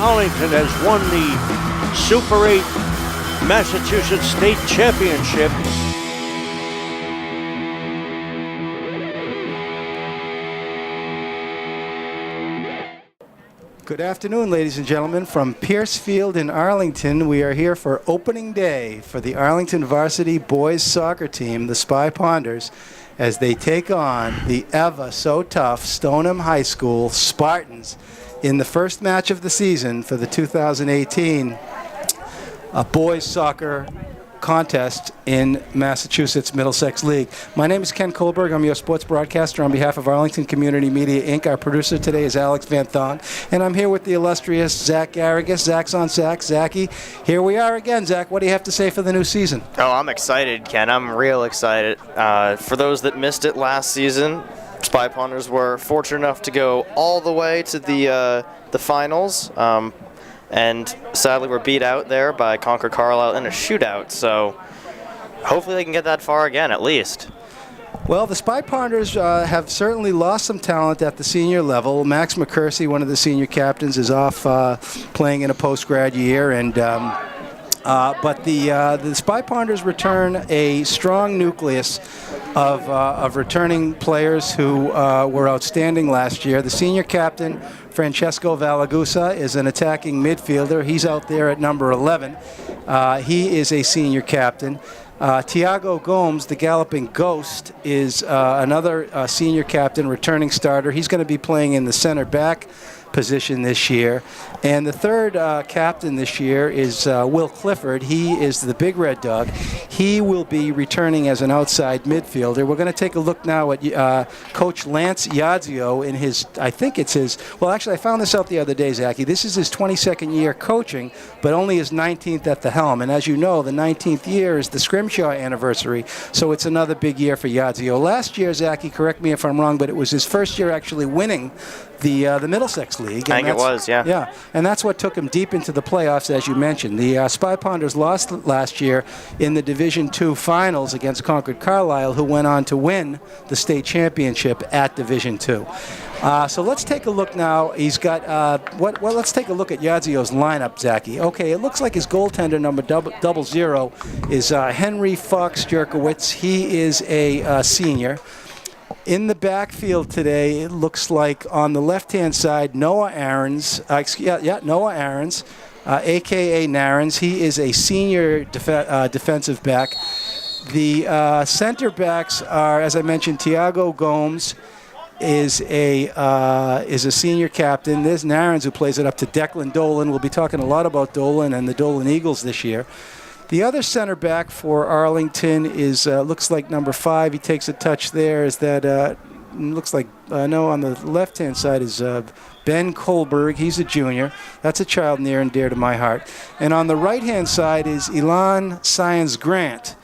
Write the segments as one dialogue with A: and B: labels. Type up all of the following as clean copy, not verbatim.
A: Arlington has won the Super 8 Massachusetts State Championship.
B: Good afternoon, ladies and gentlemen. From Pierce Field in Arlington, we are here for opening day for the Arlington varsity boys soccer team, the Spy Ponders, as they take on the ever so tough Stoneham High School Spartans in the first match of the season for the 2018 boys soccer contest in Massachusetts Middlesex League. My name is Ken Kohlberg. I'm your sports broadcaster on behalf of Arlington Community Media, Inc. Our producer today is Alex Van Thong, and I'm here with the illustrious Zach Garrigus. Zach's on sax. Zachy, here we are again. Zach, what do you have to say for the new season?
C: Oh, I'm excited, Ken. I'm real excited. For those that missed it last season, Spy Ponders were fortunate enough to go all the way to the finals. And sadly, we're beat out there by Concord Carlisle in a shootout, so hopefully they can get that far again, at least.
B: Well, the Spy Ponders have certainly lost some talent at the senior level. Max McCursey, one of the senior captains, is off playing in a post-grad year, and but the Spy Ponders return a strong nucleus of returning players who were outstanding last year. The senior captain, Francesco Valagusa, is an attacking midfielder. He's out there at number 11. He is a senior captain. Tiago Gomes, the Galloping Ghost, is another senior captain, returning starter. He's going to be playing in the center back position this year. And the third captain this year is Will Clifford. He is the Big Red Dog. He will be returning as an outside midfielder. We're going to take a look now at Coach Lance Iadzio in his, I think it's his, well, actually, I found this out the other day, Zachy. This is his 22nd year coaching, but only his 19th at the helm. And as you know, the 19th year is the Scrimshaw anniversary, so it's another big year for Iadzio. Last year, Zachy, correct me if I'm wrong, but it was his first year actually winning the Middlesex League.
C: I think it was, yeah.
B: Yeah, and that's what took him deep into the playoffs, as you mentioned. The Spy Ponders lost last year in the Division II finals against Concord Carlisle, who went on to win the state championship at Division II. So let's take a look now. He's got, let's take a look at Iadzio's lineup, Zachy. Okay, it looks like his goaltender, number 00, is Henry Fox Jerkowitz. He is a senior. In the backfield today, it looks like on the left-hand side, Noah Aarons, Noah Aarons, a.k.a. Narens. He is a senior defensive back. The center backs are, as I mentioned, Tiago Gomes is a senior captain. There's Narens, who plays it up to Declan Dolan. We'll be talking a lot about Dolan and the Dolan Eagles this year. The other center back for Arlington is looks like number 5. He takes a touch there. Is that looks like no, on the left-hand side is Ben Kohlberg. He's a junior. That's a child near and dear to my heart. And on the right-hand side is Elan Science Grant.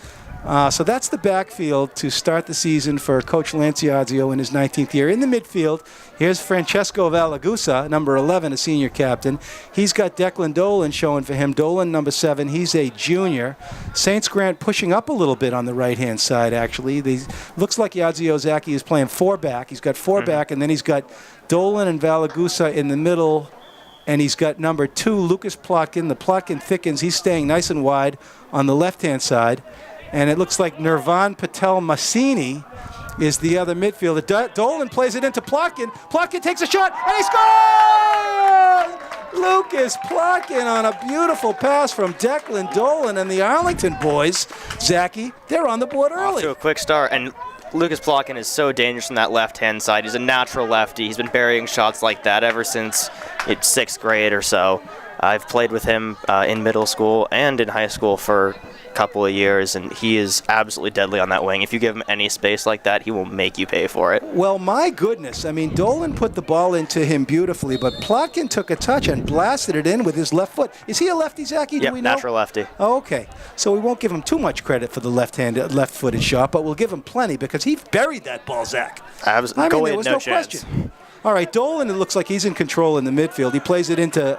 B: So that's the backfield to start the season for Coach Lance Iadzio in his 19th year. In the midfield, here's Francesco Valagusa, number 11, a senior captain. He's got Declan Dolan showing for him. Dolan, number 7, he's a junior. Saints Grant pushing up a little bit on the right-hand side, actually. Looks like Iadzio Zachy is playing 4-back. He's got 4-back, and then he's got Dolan and Valagusa in the middle. And he's got number 2, Lucas Plotkin. The Plotkin thickens. He's staying nice and wide on the left-hand side. And it looks like Nirvan Patel Massini is the other midfielder. Dolan plays it into Plotkin. Plotkin takes a shot, and he scores! Lucas Plotkin on a beautiful pass from Declan Dolan, and the Arlington boys, Zachy, they're on the board early.
C: Off to a quick start, and Lucas Plotkin is so dangerous on that left-hand side. He's a natural lefty. He's been burying shots like that ever since it's 6th grade or so. I've played with him in middle school and in high school for couple of years, and he is absolutely deadly on that wing. If you give him any space like that, he will make you pay for it.
B: Well, my goodness. I mean, Dolan put the ball into him beautifully, but Plotkin took a touch and blasted it in with his left foot. Is he a lefty, Zachy? Do we know?
C: Natural lefty.
B: Oh, okay. So we won't give him too much credit for the left-footed shot, but we'll give him plenty because he buried that ball, Zach.
C: There was no chance.
B: Question. All right, Dolan, it looks like he's in control in the midfield. He plays it into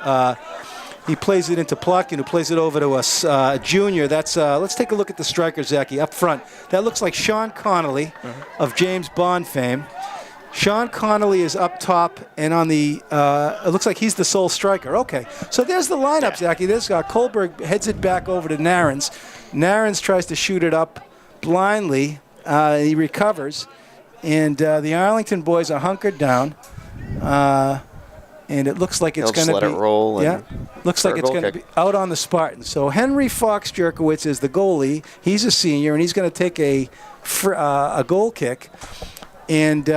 B: Plotkin, who plays it over to a junior. That's let's take a look at the striker, Zachy, up front. That looks like Sean Connolly of James Bond fame. Sean Connolly is up top, and on the, it looks like he's the sole striker. Okay, so there's the lineup, Zachy. This guy, Kohlberg heads it back over to Narens. Narens tries to shoot it up blindly. He recovers, and the Arlington boys are hunkered down. And it looks like it's going to be.
C: Let it roll.
B: Yeah, looks like it's going to be out on the Spartans. So Henry Fox Jerkowitz is the goalie. He's a senior, and he's going to take a goal kick. And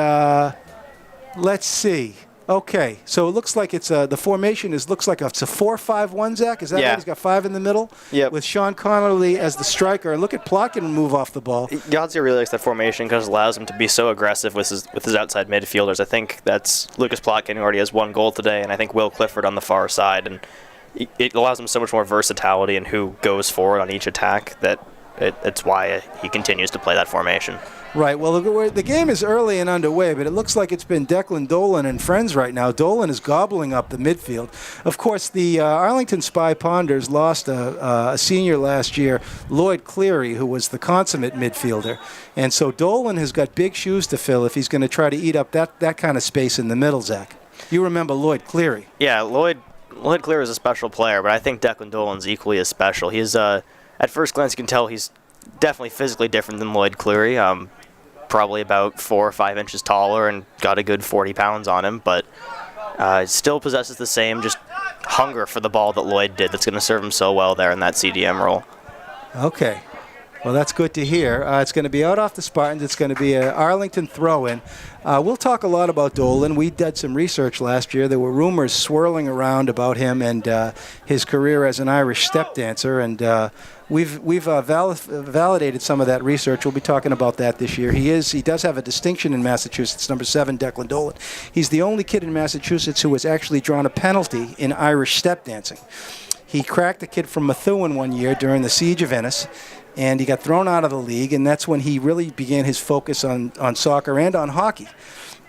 B: let's see. Okay, so it looks like it's the formation looks like it's a 4-5-1. Zach, is that right? He's got 5 in the middle.
C: Yep.
B: With Sean Connolly as the striker. And look at Plotkin move off the ball.
C: Yadzia really likes that formation because it allows him to be so aggressive with his outside midfielders. I think that's Lucas Plotkin, who already has 1 goal today, and I think Will Clifford on the far side. And it allows him so much more versatility in who goes forward on each attack that it's why he continues to play that formation.
B: Right. Well, the game is early and underway, but it looks like it's been Declan Dolan and friends right now. Dolan is gobbling up the midfield. Of course, the Arlington Spy Ponders lost a senior last year, Lloyd Cleary, who was the consummate midfielder. And so Dolan has got big shoes to fill if he's going to try to eat up that kind of space in the middle, Zach. You remember Lloyd Cleary.
C: Yeah, Lloyd Cleary is a special player, but I think Declan Dolan's equally as special. He's, at first glance, you can tell he's definitely physically different than Lloyd Cleary. Probably about 4 or 5 inches taller and got a good 40 pounds on him, but still possesses the same just hunger for the ball that Lloyd did. That's going to serve him so well there in that CDM role.
B: Okay. Well, that's good to hear. It's going to be out off the Spartans. It's going to be an Arlington throw-in. We'll talk a lot about Dolan. We did some research last year. There were rumors swirling around about him and his career as an Irish step dancer, and we've validated some of that research. We'll be talking about that this year. He does have a distinction in Massachusetts, number 7, Declan Dolan. He's the only kid in Massachusetts who has actually drawn a penalty in Irish step dancing. He cracked a kid from Methuen one year during the Siege of Venice, and he got thrown out of the league, and that's when he really began his focus on soccer and on hockey.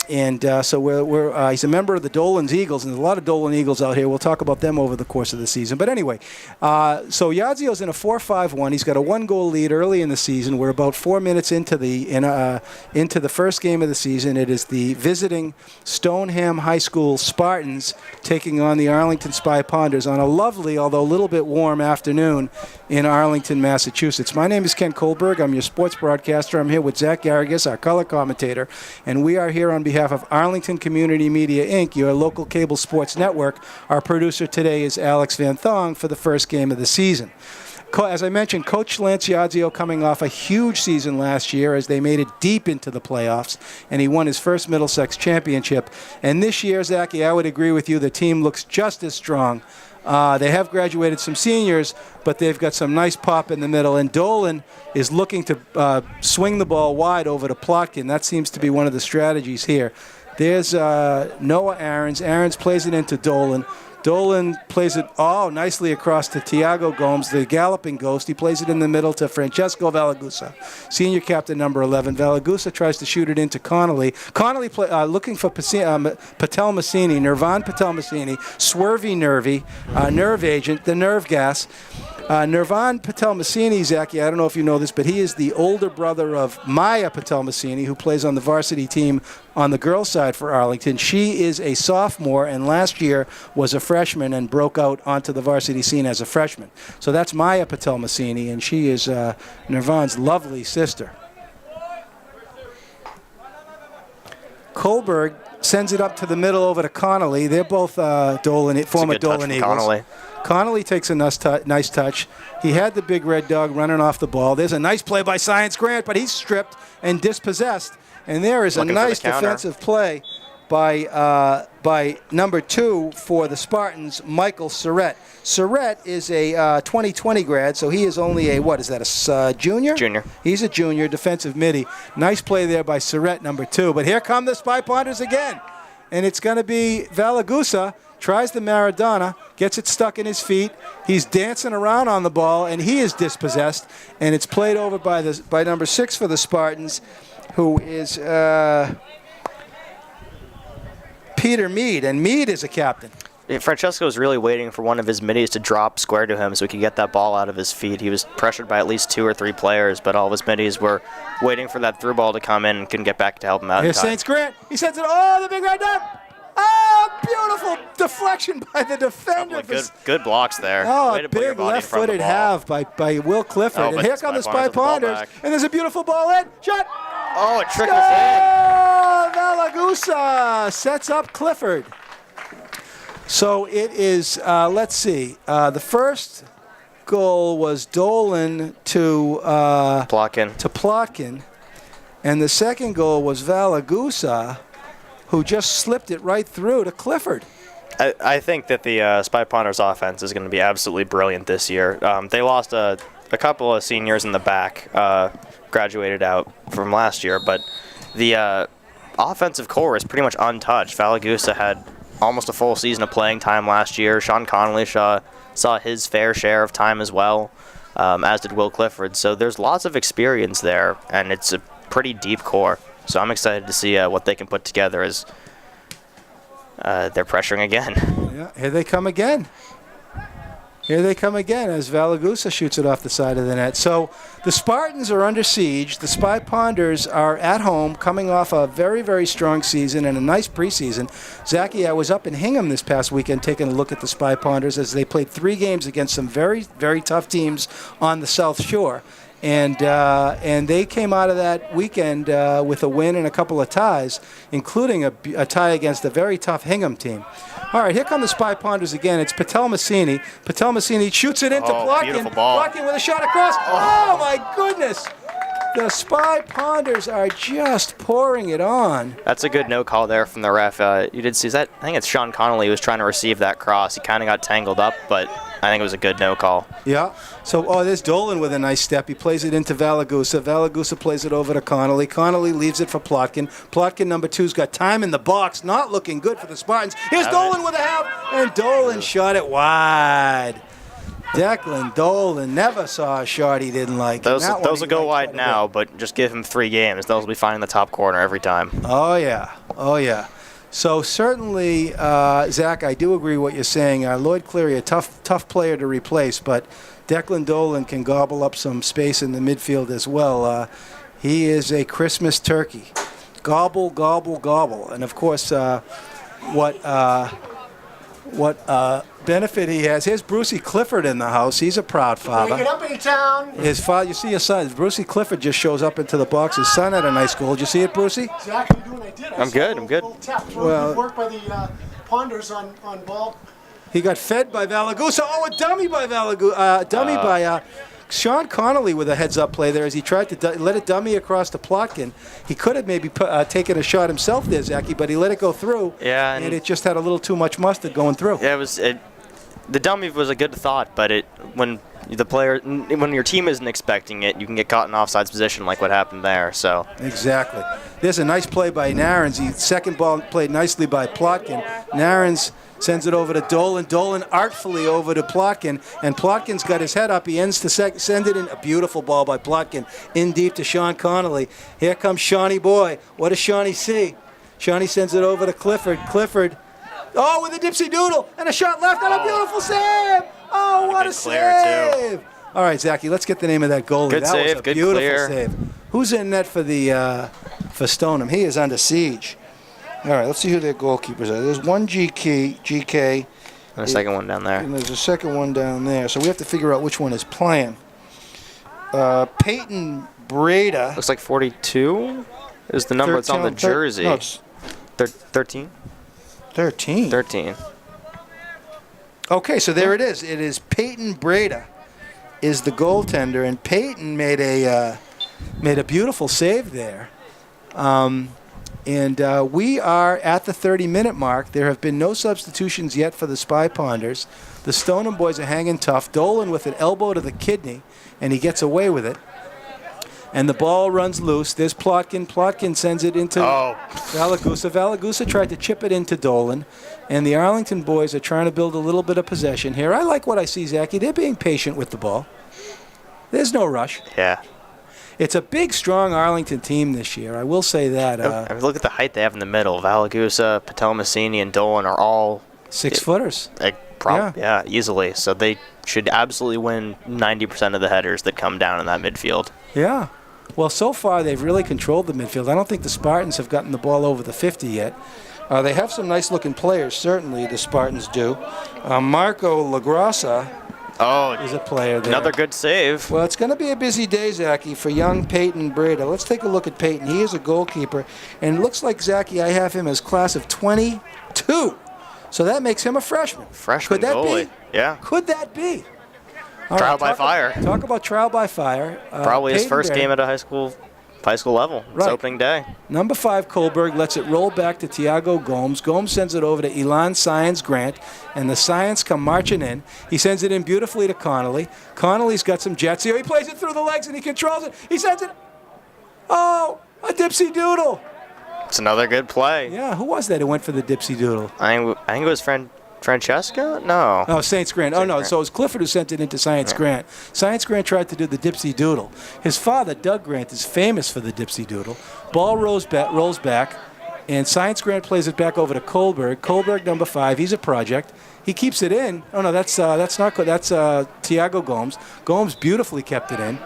B: And so he's a member of the Dolan's Eagles, and there's a lot of Dolan Eagles out here. We'll talk about them over the course of the season. But anyway, so Yadzio's in a 4-5-1. He's got a 1-goal lead early in the season. We're about 4 minutes into the first game of the season. It is the visiting Stoneham High School Spartans taking on the Arlington Spy Ponders on a lovely, although a little bit warm afternoon in Arlington, Massachusetts. My name is Ken Kohlberg. I'm your sports broadcaster. I'm here with Zach Garrigus, our color commentator, and we are here on behalf of Arlington Community Media, Inc., your local cable sports network. Our producer today is Alex Van Thong for the first game of the season. As I mentioned, Coach Lance Yadzio coming off a huge season last year as they made it deep into the playoffs, and he won his first Middlesex championship. And this year, Zachy, I would agree with you, the team looks just as strong. They have graduated some seniors, but they've got some nice pop in the middle. And Dolan is looking to swing the ball wide over to Plotkin. That seems to be one of the strategies here. There's Noah Aarons. Aarons plays it into Dolan. Dolan plays it nicely across to Tiago Gomes, the galloping ghost. He plays it in the middle to Francesco Valagusa, senior captain number 11. Valagusa tries to shoot it into Connolly. Connolly looking for Patel Massini, Nirvan Patel Massini, Swervy Nervy, nerve agent, the nerve gas. Nirvan Patel Massini, Zachy, I don't know if you know this, but he is the older brother of Maya Patel Massini, who plays on the varsity team on the girls' side for Arlington. She is a sophomore, and last year was a freshman and broke out onto the varsity scene as a freshman. So that's Maya Patel Massini, and she is Nirvan's lovely sister. Kohlberg sends it up to the middle over to Connolly. They're both former Dolan Eagles. Connolly takes a nice touch. He had the big red dog running off the ball. There's a nice play by Science Grant, but he's stripped and dispossessed. And there is a nice defensive play by number 2 for the Spartans, Michael Surrett. Surrett is a 2020 grad, so he is only a junior?
C: Junior.
B: He's a junior, defensive midi. Nice play there by Surrett, number 2. But here come the Spy Ponders again. And it's going to be Valagusa. Tries the Maradona, gets it stuck in his feet. He's dancing around on the ball, and he is dispossessed. And it's played over by number 6 for the Spartans, who is Peter Mead. And Mead is a captain.
C: Francesco was really waiting for one of his middies to drop square to him so he could get that ball out of his feet. He was pressured by at least 2 or 3 players, but all of his middies were waiting for that through ball to come in and couldn't get back to help him out.
B: Here's Saints Grant. He sends it. Oh, the big red dot. Oh, beautiful deflection by the defender.
C: Good blocks there.
B: Oh, a big left-footed halve by Will Clifford. And here come the Spy Ponders. And there's a beautiful ball in. Shot.
C: Oh, it trickles in.
B: Oh, Valagusa sets up Clifford. So it is, let's see, the first goal was Dolan to Plotkin. And the second goal was Valagusa, who just slipped it right through to Clifford.
C: I think that the Spy Ponders offense is going to be absolutely brilliant this year. They lost a couple of seniors in the back, graduated out from last year, but the offensive core is pretty much untouched. Valagusa had almost a full season of playing time last year. Sean Connolly saw his fair share of time as well, as did Will Clifford. So there's lots of experience there, and it's a pretty deep core. So I'm excited to see what they can put together as they're pressuring again.
B: Yeah, here they come again. Here they come again as Valagusa shoots it off the side of the net. So the Spartans are under siege. The Spy Ponders are at home, coming off a very, very strong season and a nice preseason. Zachy, I was up in Hingham this past weekend taking a look at the Spy Ponders as they played 3 games against some very, very tough teams on the South Shore. And they came out of that weekend with a win and a couple of ties, including a tie against a very tough Hingham team. All right, here come the Spy Ponders again. It's Patel Massini. Patel Massini shoots it into Plotkin.
C: Beautiful ball.
B: Plotkin with a shot across. Oh, my goodness. The Spy Ponders are just pouring it on.
C: That's a good no call there from the ref. You did see that? I think it's Sean Connolly who was trying to receive that cross. He kind of got tangled up, but I think it was a good no call.
B: Yeah. So, there's Dolan with a nice step. He plays it into Valagusa. Valagusa plays it over to Connolly. Connolly leaves it for Plotkin. Plotkin, number 2's got time in the box. Not looking good for the Spartans. Here's Dolan with a half, and Dolan shot it wide. Declan Dolan never saw a shot he didn't like.
C: Those will go wide now, but just give him 3 games. Those will be finding the top corner every time.
B: Oh, yeah. So certainly, Zach, I do agree with what you're saying. Lloyd Cleary, a tough player to replace, but Declan Dolan can gobble up some space in the midfield as well. He is a Christmas turkey. Gobble, gobble, gobble. And, of course, what benefit he has. Here's Brucey Clifford in the house. He's a proud father.
D: Bring it up in town.
B: His father, you see his son. Brucey Clifford just shows up into the box. His son had a nice goal. Did you see it, Brucey?
D: Zach, how you doing? I did.
C: I'm good.
D: Little tap. Good work by the Ponders on ball.
B: He got fed by Valagusa. Oh, a dummy by Valagusa. By Sean Connolly with a heads-up play there as he tried to let it dummy across to Plotkin. He could have maybe taken a shot himself there, Zachy, but he let it go through.
C: Yeah,
B: and it just had a little too much mustard going through.
C: Yeah, the dummy was a good thought, but when your team isn't expecting it, you can get caught in offsides position like what happened there. So
B: exactly. There's a nice play by Narens. The second ball played nicely by Plotkin. Narens sends it over to Dolan. Dolan artfully over to Plotkin, and Plotkin's got his head up. He ends to send it in. A beautiful ball by Plotkin in deep to Sean Connolly. Here comes Shawnee boy. What does Shawnee see? Shawnee sends it over to Clifford. Clifford, with a dipsy doodle and a shot left and a beautiful save. Oh, what a save! All right, Zachy, let's get the name of that goalie.
C: Good
B: that
C: save,
B: was a
C: good
B: beautiful
C: clear.
B: save. Who's in net for Stoneham? He is under siege. All right, let's see who their goalkeepers are. There's one GK.
C: And a second one down there.
B: And there's a second one down there. So we have to figure out which one is playing. Peyton Breda.
C: Looks like 42 is the number that's on the jersey.
B: No, it's
C: 13?
B: 13.
C: 13.
B: Okay, so there it is. It is Peyton Breda is the goaltender, and Peyton made a beautiful save there. And we are at the 30-minute mark. There have been no substitutions yet for the Spy Ponders. The Stoneham boys are hanging tough. Dolan with an elbow to the kidney, and he gets away with it. And the ball runs loose. There's Plotkin. Plotkin sends it into Valagusa. Valagusa tried to chip it into Dolan. And the Arlington boys are trying to build a little bit of possession here. I like what I see, Zachy. They're being patient with the ball. There's no rush.
C: Yeah.
B: It's a big, strong Arlington team this year. I will say that.
C: I mean, look at the height they have in the middle. Valagusa, Patel Massini, and Dolan are all
B: 6-footers.
C: Yeah, easily. So they should absolutely win 90% of the headers that come down in that midfield.
B: Yeah. Well, so far they've really controlled the midfield. I don't think the Spartans have gotten the ball over the 50 yet. They have some nice-looking players, certainly, the Spartans do. Marco Lagrassa is a player there.
C: Another good save.
B: Well, it's going to be a busy day, Zachy, for young Peyton Breda. Let's take a look at Peyton. He is a goalkeeper, and it looks like, Zachy, I have him as class of 22. So that makes him a freshman.
C: Freshman
B: Could that
C: goalie.
B: be?
C: Yeah.
B: Could that be? All
C: Trial
B: right,
C: by fire.
B: Talk about trial by fire.
C: Probably his
B: Peyton
C: first
B: Breda.
C: game at a high school level. It's
B: Right.
C: opening day.
B: Number 5, Kohlberg, lets it roll back to Tiago Gomes. Gomes sends it over to Elan Science Grant, and the Science come marching in. He sends it in beautifully to Connolly. Connolly's got some jets here. He plays it through the legs, and he controls it. He sends it. Oh, a dipsy doodle.
C: It's another good play.
B: Yeah, who was that who went for the dipsy doodle?
C: I think it was Francesca? No.
B: Oh, Saints Grant. Oh, no,
C: Grant.
B: so it was Clifford who sent it into Science Grant. Science Grant tried to do the dipsy doodle. His father, Doug Grant, is famous for the dipsy doodle. Ball rolls back, and Science Grant plays it back over to Kohlberg. Kohlberg, number 5, he's a project. He keeps it in. Oh, no, that's not good. That's Tiago Gomes. Gomes beautifully kept it in.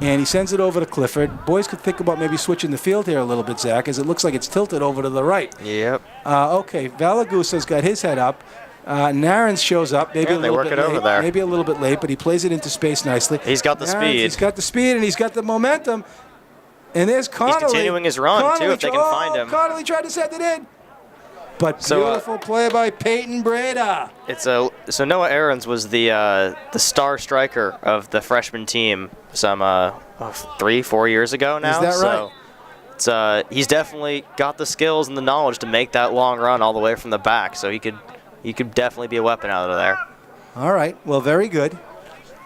B: And he sends it over to Clifford. Boys could think about maybe switching the field here a little bit, Zach, as it looks like it's tilted over to the right.
C: Yep.
B: Okay, Valagusa's got his head up. Narins shows up, maybe a little bit late. Maybe a little bit late, but he plays it into space nicely.
C: He's got the speed.
B: He's got the speed, and he's got the momentum. And there's Connolly.
C: He's continuing his run, too, if they can find him.
B: Connolly tried to send it in. But beautiful play by Peyton Breda.
C: So Noah Aarons was the star striker of the freshman team some 3-4 years ago now.
B: Is that right?
C: So he's definitely got the skills and the knowledge to make that long run all the way from the back. So he could definitely be a weapon out of there.
B: All right. Well, very good.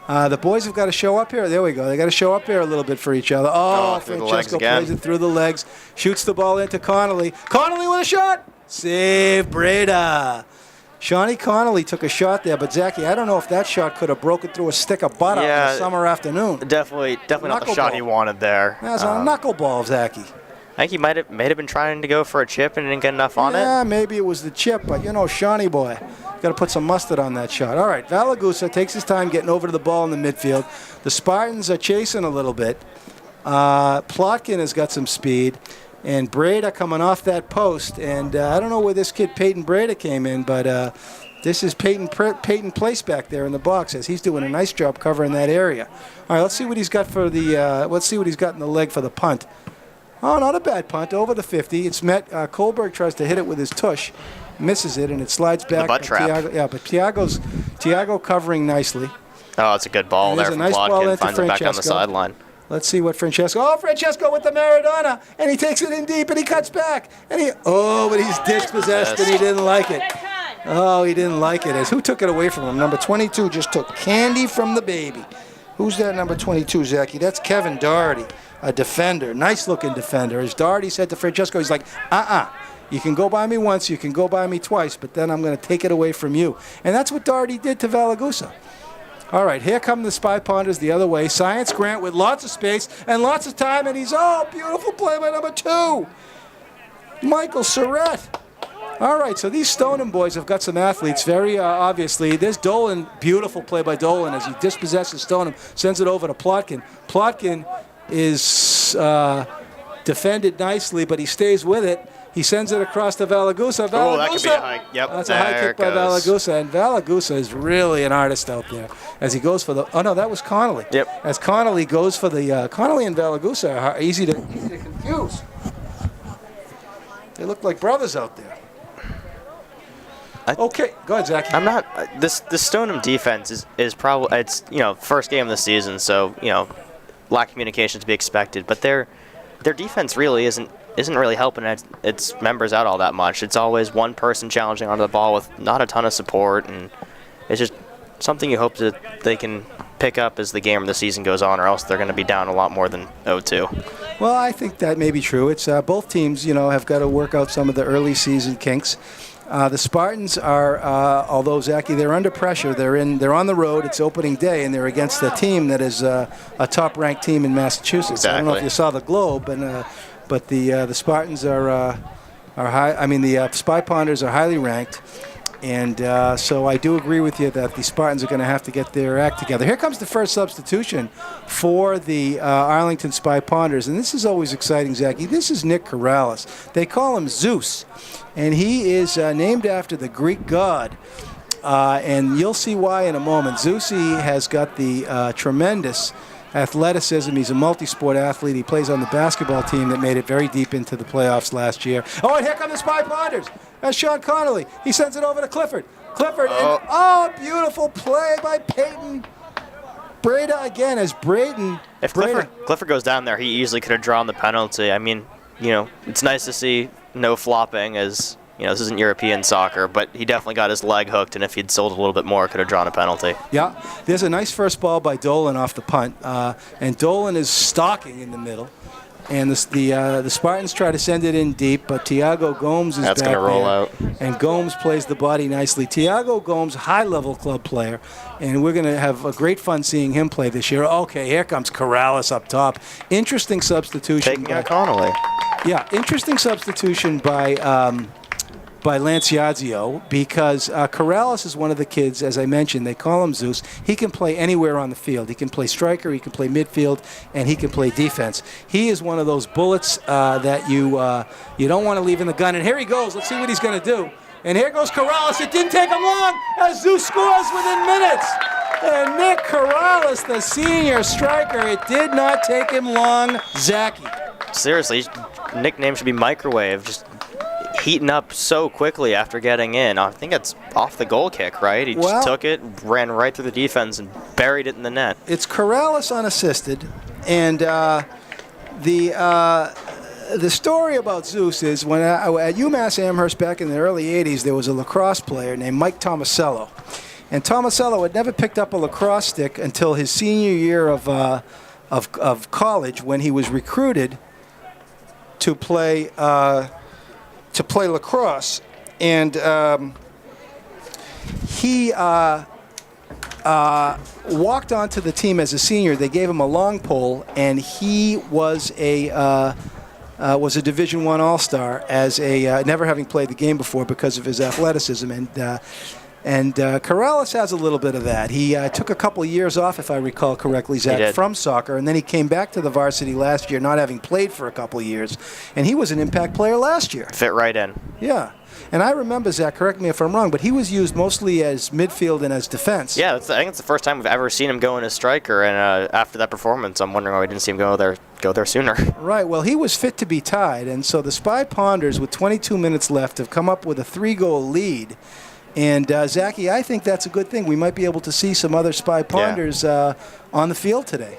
B: The boys have got to show up here. There we go. They got to show up here a little bit for each other. Oh, Francesco plays it through the legs, shoots the ball into Connolly. Connolly with a shot. Save Breda. Shawnee Connolly took a shot there, but Zachy, I don't know if that shot could have broken through a stick of butter on a summer afternoon.
C: Definitely not the shot he wanted there.
B: That's a knuckleball, Zachy.
C: I think he might have been trying to go for a chip and didn't get enough on it.
B: Yeah, maybe it was the chip, but Shawnee boy, got to put some mustard on that shot. All right, Valagusa takes his time getting over to the ball in the midfield. The Spartans are chasing a little bit. Plotkin has got some speed. And Breda coming off that post. And I don't know where this kid Peyton Breda came in, but this is Peyton Place back there in the box as he's doing a nice job covering that area. All right, let's see what he's got for the let's see what he's got in the leg for the punt. Oh, not a bad punt over the 50. It's met. Kohlberg tries to hit it with his tush, misses it, and it slides back.
C: The butt trap.
B: But Tiago covering nicely.
C: Oh, it's a good ball there from Plotkin. Finds it back on the sideline.
B: Let's see what Francesco. Oh, Francesco with the Maradona, and he takes it in deep, and he cuts back, and but he's dispossessed, and he didn't like it. Oh, he didn't like it. Who took it away from him? Number 22 just took candy from the baby. Who's that number 22, Zachy? That's Kevin Doherty, a defender, nice-looking defender. As Doherty said to Francesco, he's like, you can go by me once, you can go by me twice, but then I'm going to take it away from you. And that's what Doherty did to Valagusa. All right, here come the Spy Ponders the other way. Science Grant with lots of space and lots of time, and beautiful play by number 2, Michael Surratt. All right, so these Stoneham boys have got some athletes, very obviously. There's Dolan, beautiful play by Dolan as he dispossesses Stoneham, sends it over to Plotkin. Plotkin is defended nicely, but he stays with it. He sends it across to Valagusa.
C: Oh, that could be a high. Yep,
B: that's a high kick by Valagusa, and Valagusa is really an artist out there as he goes for the. Oh no, that was Connolly.
C: Yep.
B: As Connolly goes for the. Connolly and Valagusa are easy to confuse. They look like brothers out there. Okay, go ahead, Zach.
C: I'm not. This Stoneham defense is probably it's first game of the season, so lack of communication to be expected. But their defense really isn't really helping its members out all that much. It's always one person challenging onto the ball with not a ton of support, and it's just something you hope that they can pick up as the game or the season goes on, or else they're going to be down a lot more than 0-2.
B: Well, I think that may be true. It's both teams, have got to work out some of the early season kinks. The Spartans are, although Zachy, they're under pressure. They're on the road. It's opening day, and they're against a team that is a top-ranked team in Massachusetts.
C: Exactly.
B: I don't know if you saw the Globe, but the Spartans are high. I mean, the Spy Ponders are highly ranked. And so I do agree with you that the Spartans are going to have to get their act together. Here comes the first substitution for the Arlington Spy Ponders. And this is always exciting, Zachy. This is Nick Corrales. They call him Zeus. And he is named after the Greek god. And you'll see why in a moment. Zeusi has got the tremendous athleticism. He's a multi-sport athlete. He plays on the basketball team that made it very deep into the playoffs last year. Oh, and here come the Spy Ponders. That's Sean Connolly. He sends it over to Clifford. Clifford, beautiful play by Peyton. Breda again as Braden.
C: If Clifford goes down there, he easily could have drawn the penalty. I mean, it's nice to see no flopping as, this isn't European soccer, but he definitely got his leg hooked, and if he'd sold a little bit more, could have drawn a penalty.
B: Yeah, there's a nice first ball by Dolan off the punt, and Dolan is stalking in the middle. And the Spartans try to send it in deep, but Tiago Gomes is back there.
C: That's going to roll out.
B: And Gomes plays the body nicely. Tiago Gomes, high-level club player, and we're going to have a great fun seeing him play this year. Okay, here comes Corrales up top. Interesting substitution.
C: Taking out Connolly.
B: Yeah, interesting substitution by Lance Yazio, because Corrales is one of the kids, as I mentioned, they call him Zeus. He can play anywhere on the field. He can play striker, he can play midfield, and he can play defense. He is one of those bullets that you don't want to leave in the gun. And here he goes. Let's see what he's going to do. And here goes Corrales. It didn't take him long as Zeus scores within minutes. And Nick Corrales, the senior striker, it did not take him long. Zachy.
C: Seriously, his nickname should be Microwave. Just heating up so quickly after getting in. I think it's off the goal kick, right? He just took it, ran right through the defense, and buried it in the net.
B: It's Corrales unassisted, and the story about Zeus is when at UMass Amherst back in the early 80s, there was a lacrosse player named Mike Tomasello. And Tomasello had never picked up a lacrosse stick until his senior year of college, when he was recruited to play lacrosse, and he walked onto the team as a senior. They gave him a long pole, and he was a Division I All-Star as never having played the game before because of his athleticism. And Corrales has a little bit of that. He took a couple of years off, if I recall correctly, Zach, from soccer, and then he came back to the varsity last year, not having played for a couple of years, and he was an impact player last year.
C: Fit right in.
B: Yeah. And I remember, Zach, correct me if I'm wrong, but he was used mostly as midfield and as defense.
C: Yeah, I think it's the first time we've ever seen him go in as striker, and after that performance, I'm wondering why we didn't see him go there sooner.
B: Right, well, he was fit to be tied, and so the Spy Ponders, with 22 minutes left, have come up with a 3-goal lead. And, Zachy, I think that's a good thing. We might be able to see some other Spy Ponders on the field today.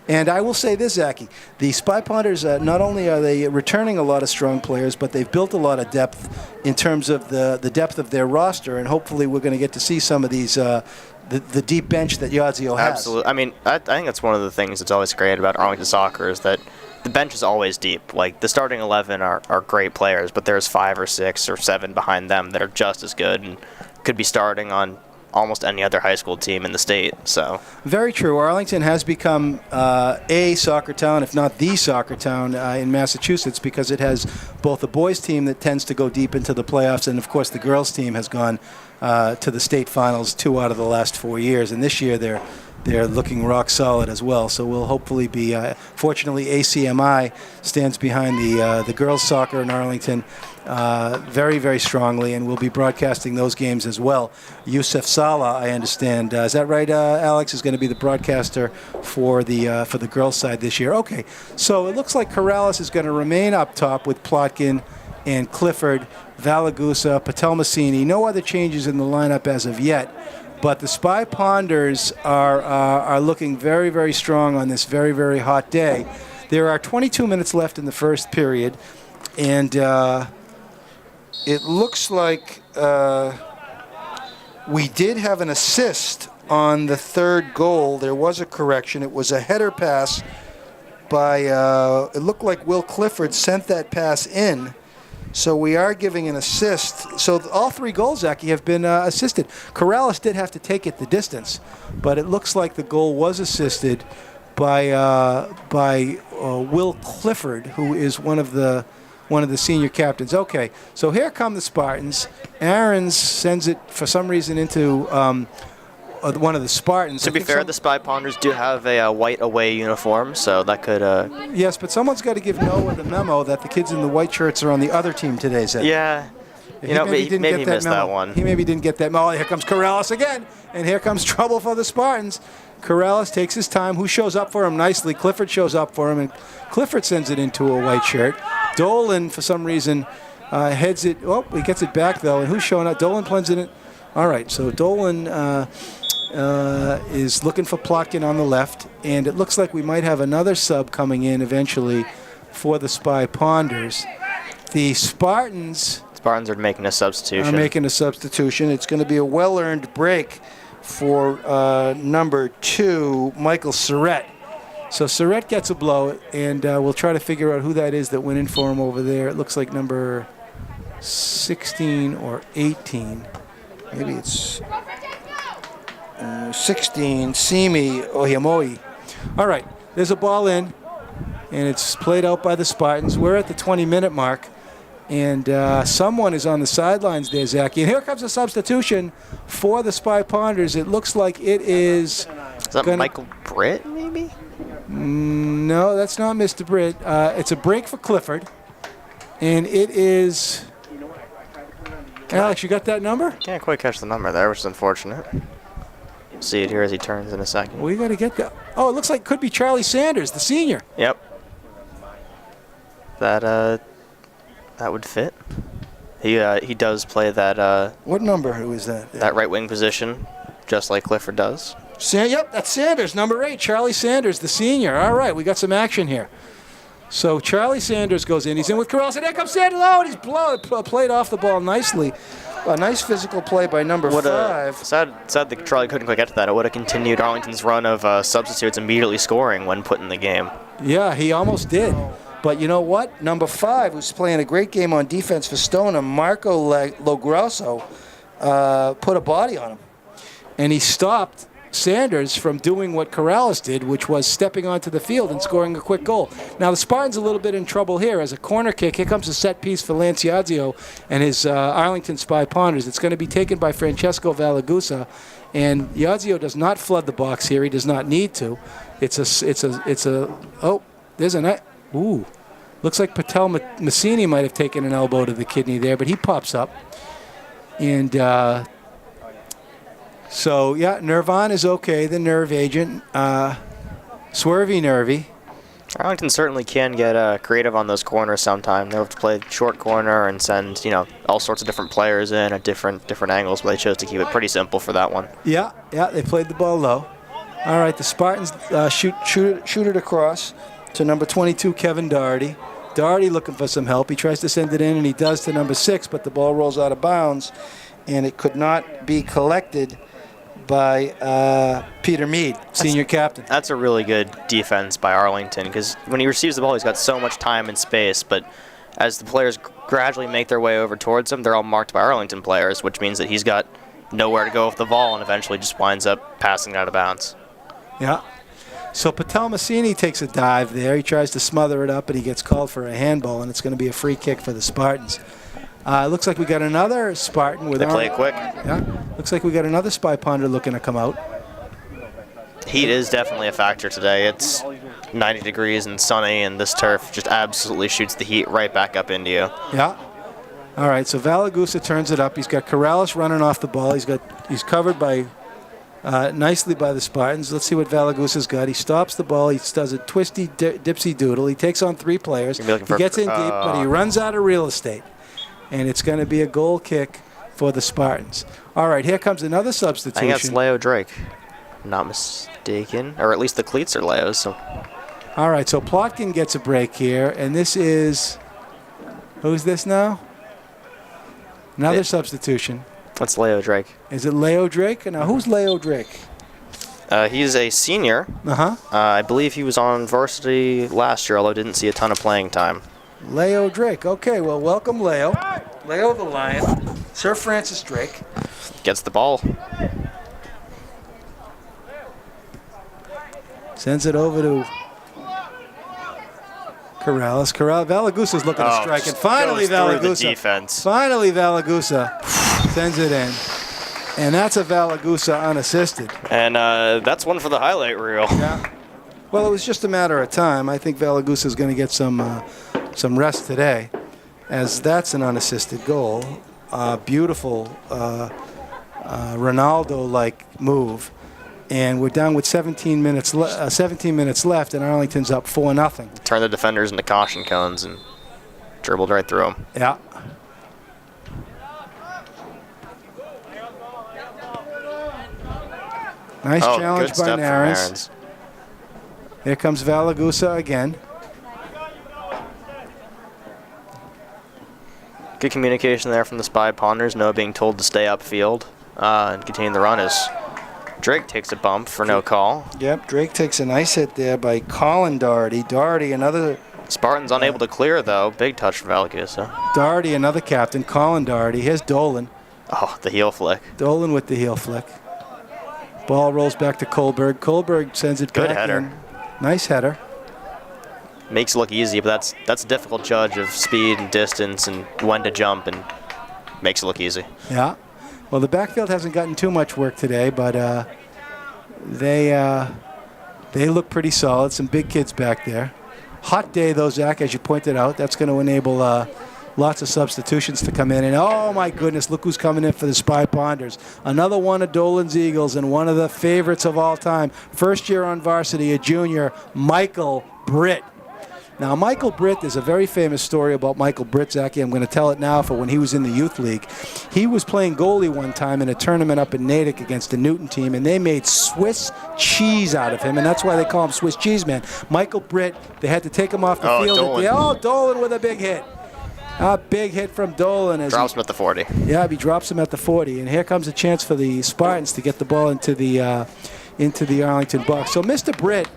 B: And I will say this, Zachy, the Spy Ponders, not only are they returning a lot of strong players, but they've built a lot of depth in terms of the depth of their roster, and hopefully we're going to get to see some of these, the deep bench that Yazio has.
C: Absolutely. I mean, I think that's one of the things that's always great about Arlington soccer is that the bench is always deep. Like, the starting 11 are great players, but there's 5 or 6 or 7 behind them that are just as good and could be starting on almost any other high school team in the state. So
B: very true. Arlington has become a soccer town, if not the soccer town in Massachusetts, because it has both a boys team that tends to go deep into the playoffs, and of course the girls team has gone to the state finals 2 out of the last 4 years, and this year they're looking rock solid as well. So we'll hopefully be, fortunately ACMi stands behind the girls soccer in Arlington very, very strongly, and we'll be broadcasting those games as well. Yusuf Salah, I understand, is that right, Alex, is going to be the broadcaster for the girls side this year. Okay, so it looks like Corrales is going to remain up top with Plotkin and Clifford, Valagusa, Patelmasini. No other changes in the lineup as of yet. But the Spy Ponders are looking very, very strong on this very, very hot day. There are 22 minutes left in the first period, and it looks like we did have an assist on the third goal. There was a correction. It was a header pass by, it looked like Will Clifford sent that pass in. So we are giving an assist. So all 3 goals, Zachy, have been assisted. Corrales did have to take it the distance, but it looks like the goal was assisted by Will Clifford, who is one of the one of the senior captains. Okay, so here come the Spartans. Aarons sends it for some reason into one of the Spartans.
C: To be fair, the Spy Ponders do have a white away uniform, so that could...
B: Yes, but someone's got to give Noah the memo that the kids in the white shirts are on the other team today, Zed.
C: Yeah. Maybe he missed that one.
B: He maybe didn't get that memo. Oh, here comes Corrales again, and here comes trouble for the Spartans. Corrales takes his time. Who shows up for him nicely? Clifford shows up for him, and Clifford sends it into a white shirt. Dolan, for some reason, heads it. Oh, he gets it back, though. And who's showing up? Dolan plunges it. All right, so Dolan is looking for Plotkin on the left, and it looks like we might have another sub coming in eventually for the Spy Ponders. The Spartans
C: are making a substitution.
B: It's going to be a well-earned break for number 2, Michael Surrett. So Surrett gets a blow, and we'll try to figure out who that is that went in for him over there. It looks like number 16 or 18. Maybe it's 16, Simi Ohimoi. All right, there's a ball in, and it's played out by the Spartans. We're at the 20-minute mark. And someone is on the sidelines there, Zachy. And here comes a substitution for the Spy Ponders. It looks like it is...
C: Is that Michael Britt, maybe?
B: No, that's not Mr. Britt. It's a break for Clifford. And it is... Alex, you got that number?
C: Can't quite catch the number there, which is unfortunate. You'll see it here as he turns in a second.
B: We got to get that. Oh, it looks like it could be Charlie Sanders, the senior.
C: Yep. That would fit. He does play that.
B: What number is that?
C: That right wing position, just like Clifford does.
B: Yep, that's Sanders, number 8, Charlie Sanders, the senior. All right, we got some action here. So Charlie Sanders goes in. He's in with Corrales, and there comes Sanders. Oh, and he's played off the ball nicely. A nice physical play by number 5.
C: Sad that Charlie couldn't quite get to that. It would have continued Arlington's run of substitutes immediately scoring when put in the game.
B: Yeah, he almost did. But you know what? Number 5, who's playing a great game on defense for Stoneham, Marco Logrosso, put a body on him. And he stopped Sanders from doing what Corrales did, which was stepping onto the field and scoring a quick goal. Now, the Spartans a little bit in trouble here. As a corner kick, here comes a set piece for Lance Iazio and his Arlington Spy Ponders. It's going to be taken by Francesco Valagusa. And Iazio does not flood the box here. He does not need to. Oh, there's a night. Ooh, looks like Patel Massini might have taken an elbow to the kidney there, but he pops up. And so, yeah, Nervon is okay, the nerve agent. Swervy Nervy.
C: Arlington certainly can get creative on those corners sometime. They'll have to play short corner and send, all sorts of different players in at different angles, but they chose to keep it pretty simple for that one.
B: Yeah, they played the ball low. All right, the Spartans shoot it across to number 22, Kevin Doherty. Doherty looking for some help. He tries to send it in, and he does to number 6, but the ball rolls out of bounds, and it could not be collected by Peter Mead, senior captain.
C: That's a really good defense by Arlington, because when he receives the ball, he's got so much time and space, but as the players gradually make their way over towards him, they're all marked by Arlington players, which means that he's got nowhere to go with the ball and eventually just winds up passing it out of bounds.
B: Yeah. So Patel Massini takes a dive there. He tries to smother it up, and he gets called for a handball, and it's going to be a free kick for the Spartans. Looks like we got another Spartan with.
C: They play it quick.
B: Yeah. Looks like we got another Spy Ponder looking to come out.
C: Heat is definitely a factor today. It's 90 degrees and sunny, and this turf just absolutely shoots the heat right back up into you.
B: Yeah. All right. So Valagusa turns it up. He's got Corrales running off the ball. He's covered by. Nicely by the Spartans. Let's see what Valagusa's got. He stops the ball. He does a twisty, dipsy doodle. He takes on 3 players. He gets in deep, but he runs out of real estate. And it's going to be a goal kick for the Spartans. All right, here comes another substitution.
C: I think that's Leo Drake, not mistaken. Or at least the cleats are Leo's. So.
B: All right, so Plotkin gets a break here. And this is, who's this now? Another substitution.
C: That's Leo Drake.
B: Is it Leo Drake? Now, who's Leo Drake?
C: He's a senior. I believe he was on varsity last year, although didn't see a ton of playing time.
B: Leo Drake. Okay, well, welcome, Leo. Leo the Lion. Sir Francis Drake.
C: Gets the ball.
B: Sends it over to Valagusa's looking to strike, and finally
C: goes through the
B: Valagusa.
C: defense.
B: Finally Valagusa sends it in. And that's a Valagusa unassisted.
C: And that's one for the highlight reel.
B: Yeah. Well, it was just a matter of time. I think Valagusa is going to get some rest today, as that's an unassisted goal. Beautiful Ronaldo-like move. And we're down with 17 minutes left, and Arlington's up 4-0.
C: Turn the defenders into caution cones and dribbled right through them.
B: Yeah. Nice challenge by Narens. Here comes Valagusa again.
C: Good communication there from the Spy Ponders. Noah being told to stay upfield and continue the run as Drake takes a bump for no call.
B: Yep, Drake takes a nice hit there by Colin Doherty. Doherty, another...
C: Spartans unable to clear, though. Big touch for Valagusa.
B: Doherty, another captain. Colin Doherty. Here's Dolan.
C: Oh, the heel flick.
B: Dolan with the heel flick. Ball rolls back to Kohlberg. Kohlberg sends it
C: Good
B: back
C: header.
B: in. Nice header.
C: Makes it look easy, but that's a difficult judge of speed and distance and when to jump, and makes it look easy.
B: Yeah. Well, the backfield hasn't gotten too much work today, but they look pretty solid. Some big kids back there. Hot day, though, Zach, as you pointed out. That's going to enable lots of substitutions to come in. And, oh, my goodness, look who's coming in for the Spy Ponders. Another one of Dolan's Eagles and one of the favorites of all time. First year on varsity, a junior, Michael Britt. Now, Michael Britt, there's a very famous story about Michael Britt, Zachy. I'm going to tell it now for when he was in the youth league. He was playing goalie one time in a tournament up in Natick against the Newton team, and they made Swiss cheese out of him, and that's why they call him Swiss Cheese Man. Michael Britt, they had to take him off the field.
C: Dolan.
B: Dolan with a big hit. A big hit from Dolan.
C: Drops him at the 40.
B: Yeah, he drops him at the 40, and here comes a chance for the Spartans to get the ball into the Arlington box. So Mr. Britt,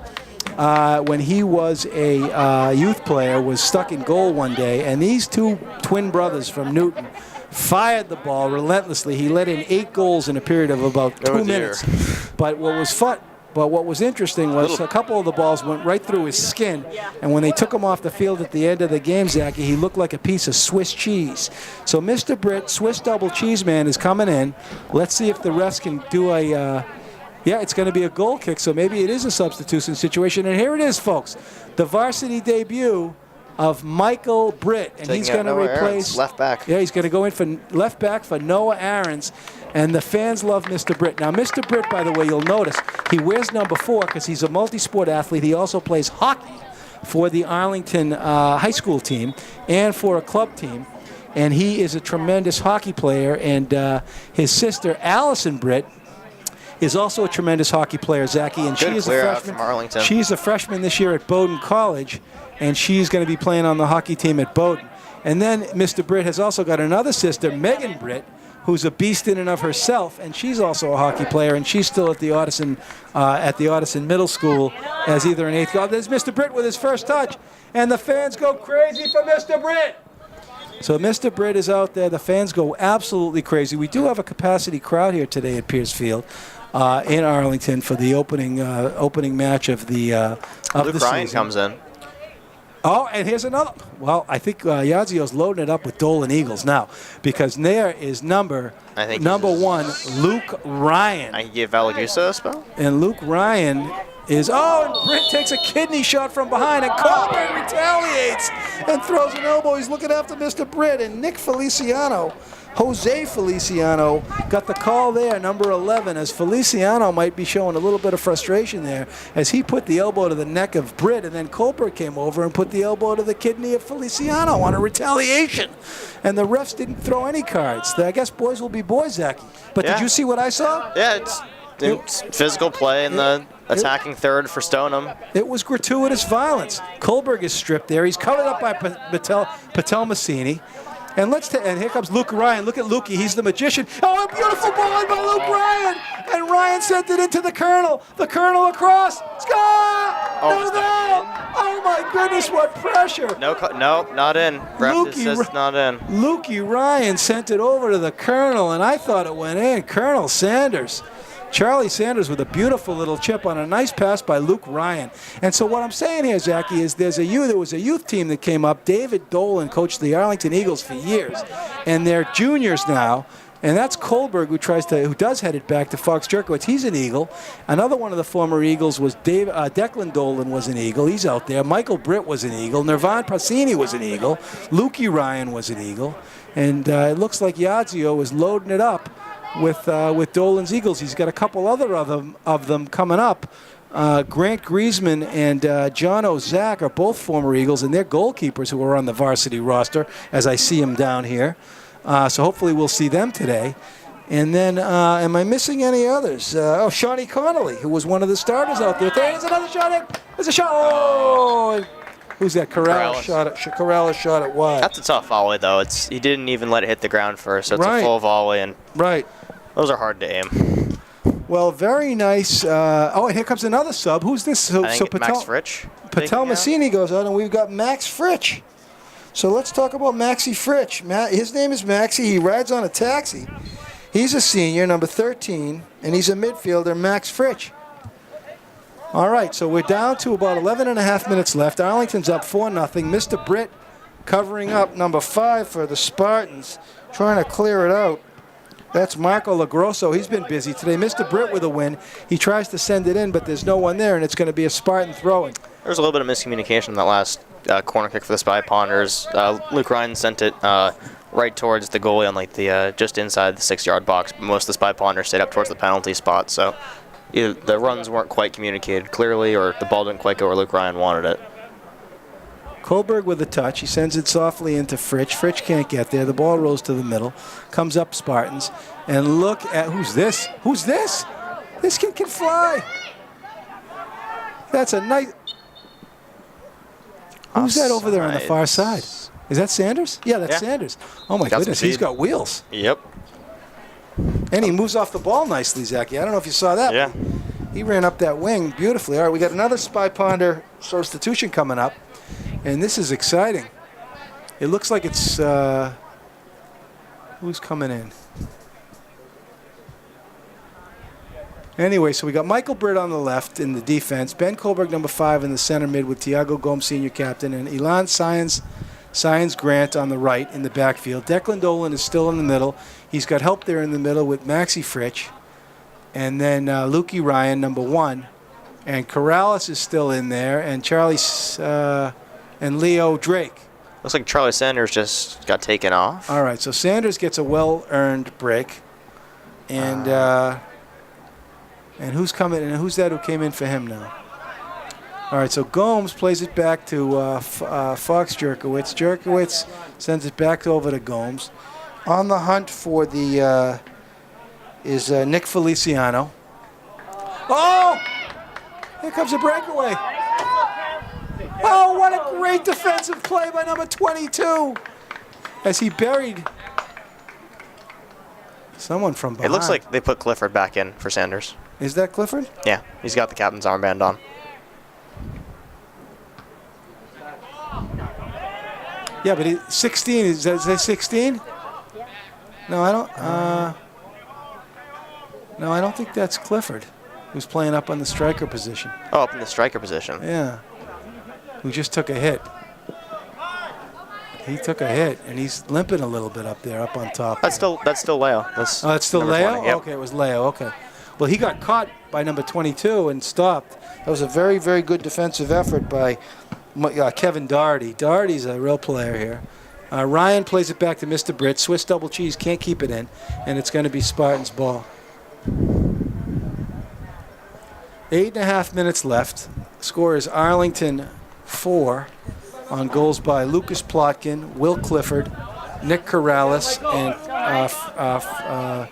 B: when he was a youth player, was stuck in goal one day, and these two twin brothers from Newton fired the ball relentlessly. He let in 8 goals in a period of about 2 minutes. But what was interesting was a couple of the balls went right through his skin, and when they took him off the field at the end of the game, Zachy, he looked like a piece of Swiss cheese. So Mr. Britt, Swiss double cheese man, is coming in. Let's see if the refs can do a... yeah, it's going to be a goal kick, so maybe it is a substitution situation. And here it is, folks. The varsity debut of Michael Britt. And he's going to replace...
C: left back.
B: Yeah, he's going to go in for left back for Noah Aarons. And the fans love Mr. Britt. Now, Mr. Britt, by the way, you'll notice, he wears number 4 because he's a multi-sport athlete. He also plays hockey for the Arlington high school team and for a club team. And he is a tremendous hockey player. And his sister, Allison Britt, is also a tremendous hockey player, Zachy, and she is a freshman.
C: From Arlington.
B: She's a freshman this year at Bowdoin College, and she's going to be playing on the hockey team at Bowdoin. And then Mr. Britt has also got another sister, Megan Britt, who's a beast in and of herself, and she's also a hockey player, and she's still at the Audison Middle School as either an 8th grade. There's Mr. Britt with his first touch, and the fans go crazy for Mr. Britt. So Mr. Britt is out there. The fans go absolutely crazy. We do have a capacity crowd here today at Pierce Field. In Arlington for the opening match of the
C: Luke Ryan
B: season.
C: comes in.
B: Oh, and here's another. Well, I think Yazio's loading it up with Dolan Eagles now, because there is number 1, Luke Ryan.
C: I can give Valagusa a spell.
B: And Luke Ryan is, and Britt takes a kidney shot from behind, and Kohlberg retaliates and throws an elbow. He's looking after Mr. Britt, and Jose Feliciano got the call there, number 11, as Feliciano might be showing a little bit of frustration there as he put the elbow to the neck of Britt, and then Kohlberg came over and put the elbow to the kidney of Feliciano on a retaliation. And the refs didn't throw any cards. I guess boys will be boys, Zachy. But did you see what I saw?
C: Yeah, it's physical play in the attacking third for Stoneham.
B: It was gratuitous violence. Kohlberg is stripped there. He's covered up by Patel Massini. And here comes Luke Ryan. Look at Lukey. He's the magician. Oh, a beautiful ball by Luke Ryan. And Ryan sent it into the Colonel. The Colonel across. Score! Oh, my goodness, what pressure.
C: No, not in. Ref says not in.
B: Lukey Ryan sent it over to the Colonel, and I thought it went in. Colonel Sanders. Charlie Sanders with a beautiful little chip on a nice pass by Luke Ryan. And so what I'm saying here, Zachy, is there was a youth team that came up. David Dolan coached the Arlington Eagles for years, and they're juniors now. And that's Kohlberg, who does head it back to Fox Jerkowitz. He's an Eagle. Another one of the former Eagles was Declan Dolan was an Eagle. He's out there. Michael Britt was an Eagle. Nirvan Pasini was an Eagle. Lukey Ryan was an Eagle. And it looks like Yazio is loading it up with Dolan's Eagles. He's got a couple other of them coming up. Grant Griezmann and John Ozak are both former Eagles, and they're goalkeepers who are on the varsity roster, as I see them down here. So hopefully we'll see them today. And then, am I missing any others? Shawnee Connolly, who was one of the starters out there. There's another shot. There's a shot. Oh! Who's that? Corrales shot it wide.
C: That's a tough volley, though. He didn't even let it hit the ground first, so it's a full volley. And those are hard to aim.
B: Well, very nice. And here comes another sub. Who's this?
C: I think Max Fritsch.
B: Patel Massini goes out, and we've got Max Fritsch. So let's talk about Maxie Fritsch. His name is Maxie. He rides on a taxi. He's a senior, number 13, and he's a midfielder, Max Fritsch. All right, so we're down to about 11 and a half minutes left. Arlington's up 4-0. Mr. Britt covering up number 5 for the Spartans, trying to clear it out. That's Marco Lagrosso. He's been busy today. Mr. Britt with a win. He tries to send it in, but there's no one there, and it's going to be a Spartan throwing.
C: There's a little bit of miscommunication in that last corner kick for the Spy Ponders. Luke Ryan sent it right towards the goalie on the just inside the 6-yard box, but most of the Spy Ponders stayed up towards the penalty spot, so either the runs weren't quite communicated clearly or the ball didn't quite go where Luke Ryan wanted it.
B: Kohlberg with a touch. He sends it softly into Fritsch. Fritsch can't get there. The ball rolls to the middle. Comes up Spartans. And look at who's this? Who's this? This kid can fly. That's a nice... Who's that over there on the far side? Is that Sanders? Yeah, that's Sanders. Oh, my goodness. He's got wheels.
C: Yep.
B: And he moves off the ball nicely, Zachy. I don't know if you saw that.
C: Yeah.
B: He ran up that wing beautifully. All right, we got another Spy Ponder substitution coming up. And this is exciting. It looks like it's... who's coming in? Anyway, so we got Michael Britt on the left in the defense, Ben Kohlberg, number 5, in the center mid with Tiago Gomes, senior captain, and Elan Science Grant on the right in the backfield. Declan Dolan is still in the middle. He's got help there in the middle with Maxie Fritsch. And then Lukey Ryan, number 1. And Corrales is still in there, and Charlie and Leo Drake.
C: Looks like Charlie Sanders just got taken off.
B: All right, so Sanders gets a well-earned break. And who's coming? And who's that who came in for him now? All right, so Gomes plays it back to Fox Jerkowitz. Jerkowitz sends it back over to Gomes. On the hunt for the is Nick Feliciano. Oh! Here comes a breakaway. Oh, what a great defensive play by number 22 as he buried someone from behind.
C: It looks like they put Clifford back in for Sanders.
B: Is that Clifford?
C: Yeah, he's got the captain's armband on.
B: Yeah, but 16, is that 16? No, I don't think that's Clifford, who's playing up on the striker position.
C: Oh, up in the striker position.
B: Yeah, who just took a hit. He took a hit, and he's limping a little bit up there, up on top.
C: That's still Leo.
B: That's still Leo?
C: Yep.
B: Okay, it was Leo, okay. Well, he got caught by number 22 and stopped. That was a very, very good defensive effort by Kevin Doherty. Doherty's a real player here. Ryan plays it back to Mr. Britt. Swiss double cheese, can't keep it in, and it's going to be Spartans' ball. 8.5 minutes left. Score is Arlington 4 on goals by Lucas Plotkin, Will Clifford, Nick Corrales, and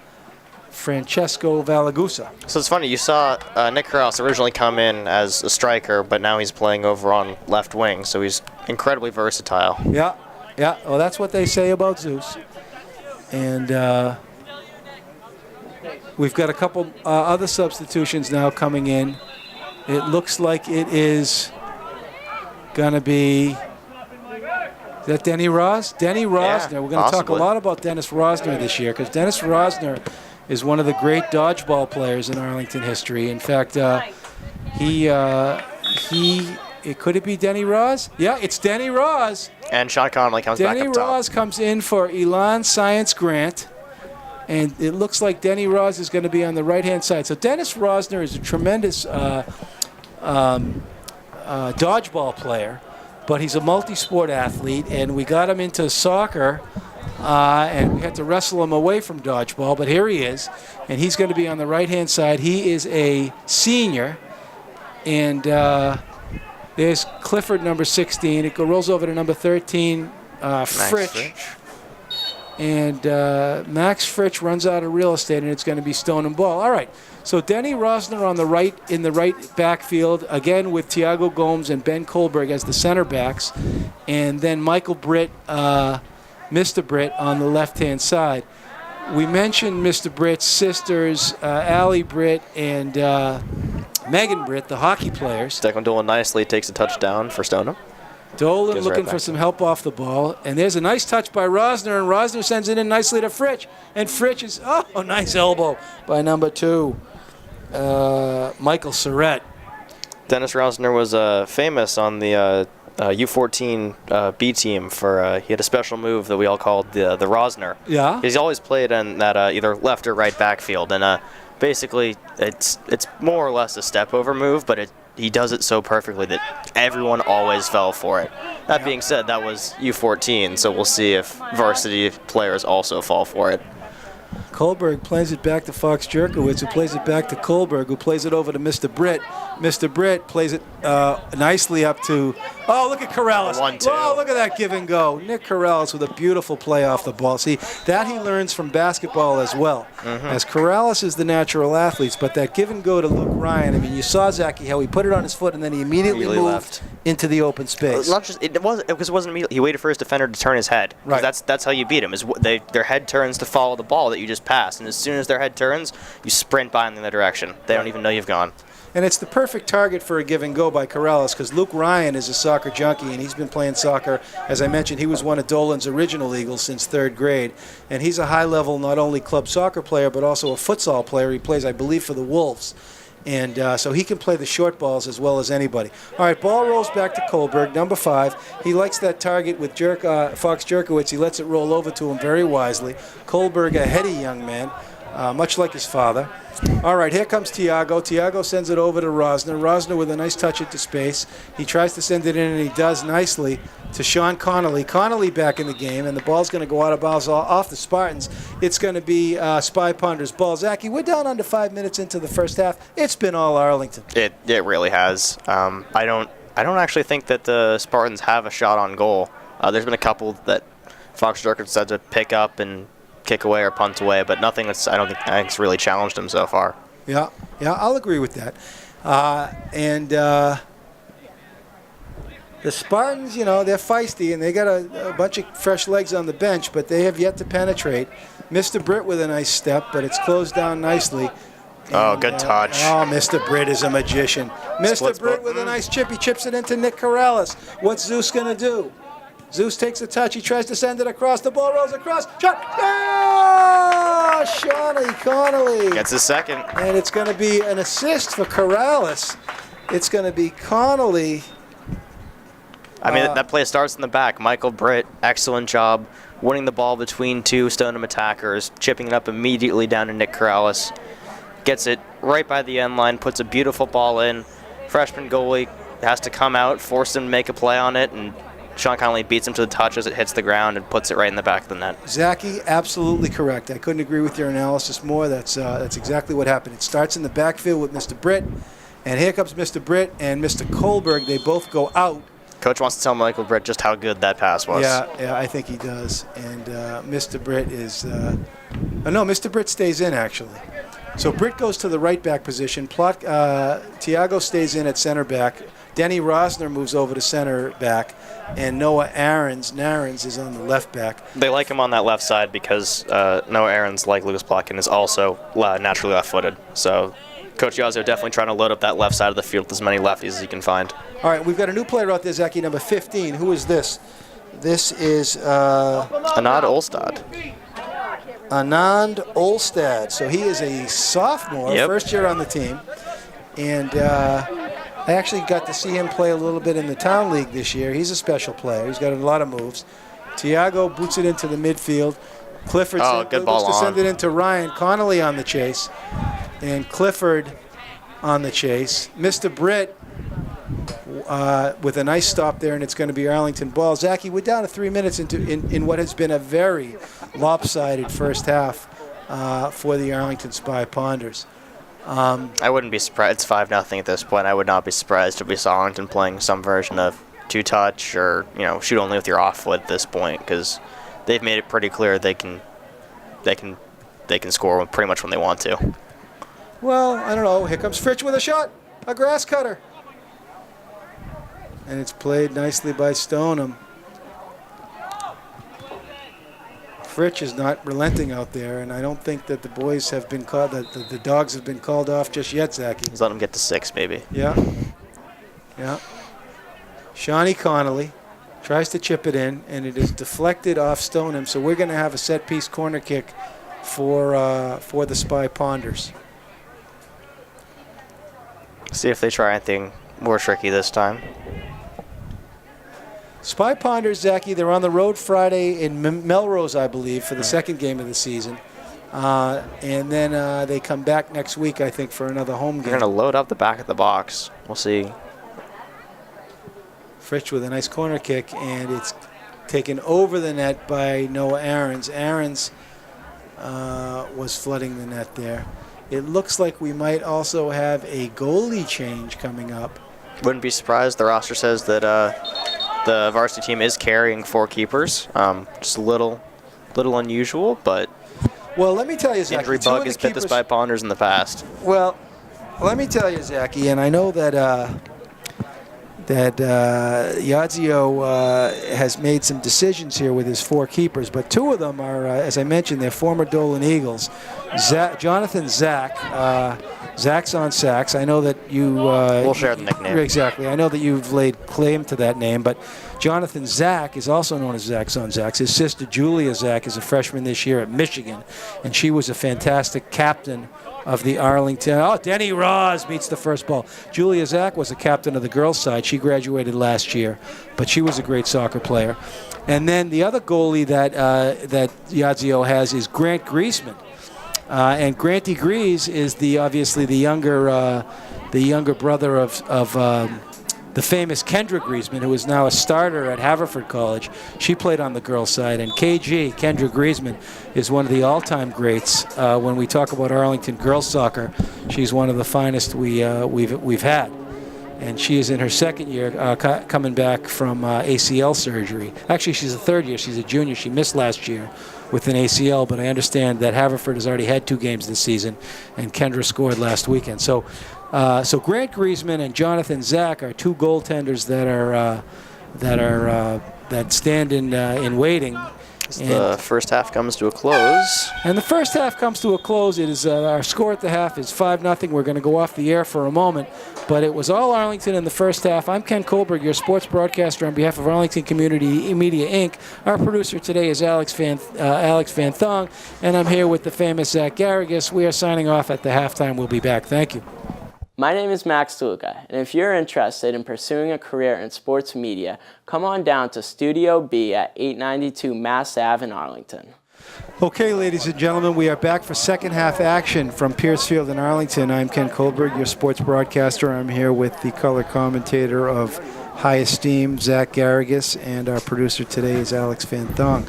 B: Francesco Valagusa.
C: So it's funny, you saw Nick Corrales originally come in as a striker, but now he's playing over on left wing, so he's incredibly versatile.
B: Yeah. Well, that's what they say about Zeus. And we've got a couple other substitutions now coming in. It looks like it is going to be... Is that Denny Ross? Denny Rosner.
C: Yeah,
B: we're going to talk a lot about Dennis Rosner this year, because Dennis Rosner is one of the great dodgeball players in Arlington history. In fact, could it be Denny Ross? Yeah, it's Denny Ross.
C: And Sean Connolly comes back up top.
B: Denny Ross comes in for Elon Science Grant. And it looks like Denny Ross is going to be on the right-hand side. So Dennis Rosner is a tremendous dodgeball player, but he's a multi-sport athlete, and we got him into soccer, and we had to wrestle him away from dodgeball, but here he is, and he's going to be on the right-hand side. He is a senior, and there's Clifford, number 16. It rolls over to number 13, Fritch. And Max Fritch runs out of real estate, and it's going to be Stoneham ball. All right, so Denny Rosner on the right, in the right backfield, again with Tiago Gomes and Ben Kohlberg as the center backs, and then Michael Britt, Mr. Britt, on the left-hand side. We mentioned Mr. Britt's sisters, Allie Britt and Megan Britt, the hockey players.
C: Declan Dolan nicely takes a touchdown for Stoneham.
B: Dolan
C: Goes
B: looking
C: right
B: for
C: back.
B: some help off the ball. And there's a nice touch by Rosner, and Rosner sends it in nicely to Fritch. And Fritch is, nice elbow by number 2, Michael Surratt.
C: Dennis Rosner was famous on the U14 B team for he had a special move that we all called the Rosner.
B: Yeah.
C: He's always played in that either left or right backfield, and basically it's more or less a step over move, but he does it so perfectly that everyone always fell for it. That being said, that was U14, so we'll see if varsity players also fall for it.
B: Kohlberg plays it back to Fox Jerkowitz, who plays it back to Kohlberg, who plays it over to Mr. Britt. Mr. Britt plays it nicely up to, look at Corrales.
C: 1-2.
B: Oh, look at that give and go. Nick Corrales with a beautiful play off the ball. See, that he learns from basketball as well. As Corrales is the natural athletes, but that give and go to Luke Ryan, I mean, you saw, Zachy, how he put it on his foot and then he immediately moved
C: left
B: into the open space.
C: Not just it wasn't immediately. He waited for his defender to turn his head.
B: Right.
C: That's how you beat him. Is their head turns to follow the ball that you just passed, and as soon as their head turns, you sprint by in the other direction. They don't even know you've gone.
B: And it's the perfect target for a give and go by Corrales, because Luke Ryan is a soccer junkie, and he's been playing soccer. As I mentioned, he was one of Dolan's original Eagles since 3rd grade. And he's a high-level, not only club soccer player, but also a futsal player. He plays, I believe, for the Wolves. And so he can play the short balls as well as anybody. All right, ball rolls back to Kohlberg, number 5. He likes that target with Fox Jerkowitz. He lets it roll over to him very wisely. Kohlberg, a heady young man, much like his father. All right, here comes Tiago. Tiago sends it over to Rosner. Rosner with a nice touch into space. He tries to send it in, and he does nicely to Sean Connolly. Connolly back in the game, and the ball's going to go out of bounds off the Spartans. It's going to be Spy Ponder's ball. Zachy, we're down under 5 minutes into the first half. It's been all Arlington.
C: It really has. I don't actually think that the Spartans have a shot on goal. There's been a couple that Fox Jerkowitz had to pick up and kick away or punt away, but nothing that's I think it's really challenged him so far.
B: Yeah, I'll agree with that. The Spartans, they're feisty, and they got a bunch of fresh legs on the bench, but they have yet to penetrate. Mr. Britt with a nice step, but it's closed down nicely.
C: Good touch.
B: Mr. Britt is a magician. Mr. Britt with a nice chip. He chips it into Nick Corrales. What's Zeus going to do? Zeus takes a touch. He tries to send it across. The ball rolls across. Shot. Shawnee Connolly.
C: Gets his second.
B: And it's going to be an assist for Corrales. It's going to be Connolly.
C: I mean, that play starts in the back. Michael Britt, excellent job winning the ball between 2 Stoneham attackers, chipping it up immediately down to Nick Corrales. Gets it right by the end line, puts a beautiful ball in. Freshman goalie has to come out, force him to make a play on it, and Sean Connolly beats him to the touch as it hits the ground and puts it right in the back of the net.
B: Zachy, absolutely correct. I couldn't agree with your analysis more. That's exactly what happened. It starts in the backfield with Mr. Britt, and here comes Mr. Britt and Mr. Kohlberg. They both go out.
C: Coach wants to tell Michael Britt just how good that pass was.
B: Yeah, I think he does. And Mr. Britt is Mr. Britt stays in, actually. So Britt goes to the right back position. Tiago stays in at center back. Denny Rosner moves over to center back, and Noah Narens is on the left back.
C: They like him on that left side because Noah Aarons, like Lucas Plotkin, is also naturally left-footed. So Coach Yazzo definitely trying to load up that left side of the field with as many lefties as he can find.
B: All right, we've got a new player out there, Zachy, number 15. Who is this? This is
C: Anad Olstad.
B: Anand Olstad. So he is a sophomore, first year on the team. And I actually got to see him play a little bit in the town league this year. He's a special player. He's got a lot of moves. Tiago boots it into the midfield. Clifford looks to send it into Ryan. Connolly on the chase. And Clifford on the chase. Mr. Britt with a nice stop there, and it's going to be Arlington ball. Zachy, we're down to 3 minutes in what has been a very lopsided first half for the Arlington Spy Ponders.
C: I wouldn't be surprised. It's 5-0 at this point. I would not be surprised if we saw Arlington playing some version of two-touch or shoot only with your off foot at this point, because they've made it pretty clear they can score pretty much when they want to.
B: Well, I don't know. Here comes Fritch with a shot, a grass cutter, and it's played nicely by Stoneham. Fritch is not relenting out there, and I don't think that the boys have been called, that the dogs have been called off just yet, Zachy.
C: He's let them get to 6, maybe.
B: Yeah. Shawnee Connolly tries to chip it in, and it is deflected off Stoneham, so we're going to have a set-piece corner kick for the Spy Ponders.
C: See if they try anything more tricky this time.
B: Spy Ponders, Zachy, they're on the road Friday in Melrose, I believe, for the second game of the season. And then they come back next week, I think, for another home game.
C: They're going to load up the back of the box. We'll see.
B: Fritch with a nice corner kick, and it's taken over the net by Noah Ahrens. Ahrens was flooding the net there. It looks like we might also have a goalie change coming up.
C: Wouldn't be surprised. The roster says that the varsity team is carrying 4 keepers. Just a little unusual, but
B: well, let me tell you, Zachy,
C: injury bug has bit the Spy Ponders in the past.
B: Well, let me tell you, Zachy, and I know that Yadzio has made some decisions here with his 4 keepers, but 2 of them are, as I mentioned, they're former Dolan Eagles. Jonathan Zach. Zach's on sax. I know that you...
C: we'll share the nickname.
B: Exactly. I know that you've laid claim to that name, but Jonathan Zach is also known as Zach's on Zach. His sister, Julia Zach, is a freshman this year at Michigan, and she was a fantastic captain of the Arlington. Oh, Denny Ross meets the first ball. Julia Zach was a captain of the girls' side. She graduated last year, but she was a great soccer player. And then the other goalie that Yadzio has is Grant Griezmann. And Granty Grease is obviously the younger brother of the famous Kendra Griezmann, who is now a starter at Haverford College. She played on the girls' side, and KG, Kendra Griezmann, is one of the all-time greats. When we talk about Arlington girls soccer, she's one of the finest we've had. And she is in her second year, coming back from ACL surgery. Actually, she's a third year. She's a junior. She missed last year with an ACL, but I understand that Haverford has already had 2 games this season, and Kendra scored last weekend. So Grant Griezmann and Jonathan Zach are 2 goaltenders that stand in waiting.
C: The first half comes to a close.
B: And the first half comes to a close. It is our score at the half is 5-0. We're going to go off the air for a moment, but it was all Arlington in the first half. I'm Ken Kohlberg, your sports broadcaster on behalf of Arlington Community Media, Inc. Our producer today is Alex Van Thong, and I'm here with the famous Zach Garrigus. We are signing off at the halftime. We'll be back. Thank you.
E: My name is Max Luca, and if you're interested in pursuing a career in sports media, come on down to Studio B at 892 Mass Ave in Arlington.
B: Okay, ladies and gentlemen, we are back for second half action from Pierce Field in Arlington. I'm Ken Kohlberg, your sports broadcaster. I'm here with the color commentator of high esteem, Zach Garrigus, and our producer today is Alex Van Thong.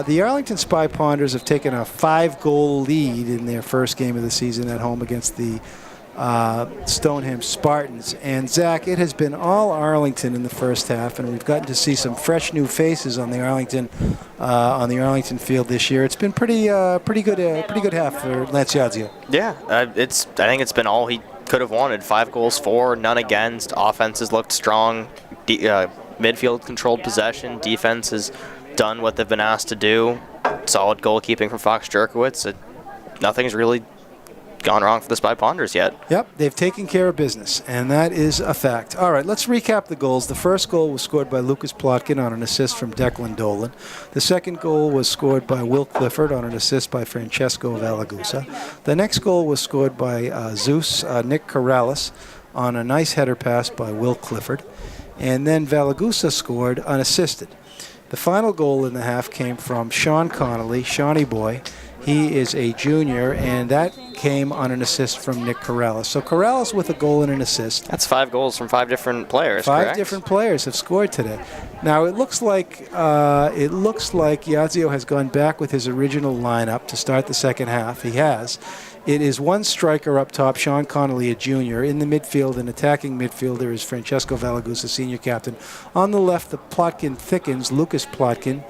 B: The Arlington Spy Ponders have taken a 5-goal lead in their first game of the season at home against the Stoneham Spartans. And Zach, it has been all Arlington in the first half, and we've gotten to see some fresh new faces on the Arlington field this year. It's been pretty good half for Lance Yadzio.
C: Yeah, I think it's been all he could have wanted. 5 goals for, none against. Offenses looked strong. Midfield controlled possession. Defense has done what they've been asked to do. Solid goalkeeping from Fox Jerkowitz. Nothing's really gone wrong for the Spy Ponders yet.
B: Yep, they've taken care of business, and that is a fact. All right, let's recap the goals. The first goal was scored by Lucas Plotkin on an assist from Declan Dolan. The second goal was scored by Will Clifford on an assist by Francesco Valagusa. The next goal was scored by Nick Corrales on a nice header pass by Will Clifford. And then Valagusa scored unassisted. The final goal in the half came from Sean Connolly, Shawnee boy. He is a junior, and that came on an assist from Nick Corrales. So Corrales with a goal and an assist.
C: That's 5 goals from 5 different players,
B: Five
C: correct?
B: different players have scored today. Now it looks like Yazio has gone back with his original lineup to start the second half. He has. It is one striker up top, Sean Connolly, a junior. In the midfield, an attacking midfielder is Francesco Valagusa, senior captain. On the left, the Plotkin thickens, Lucas Plotkin,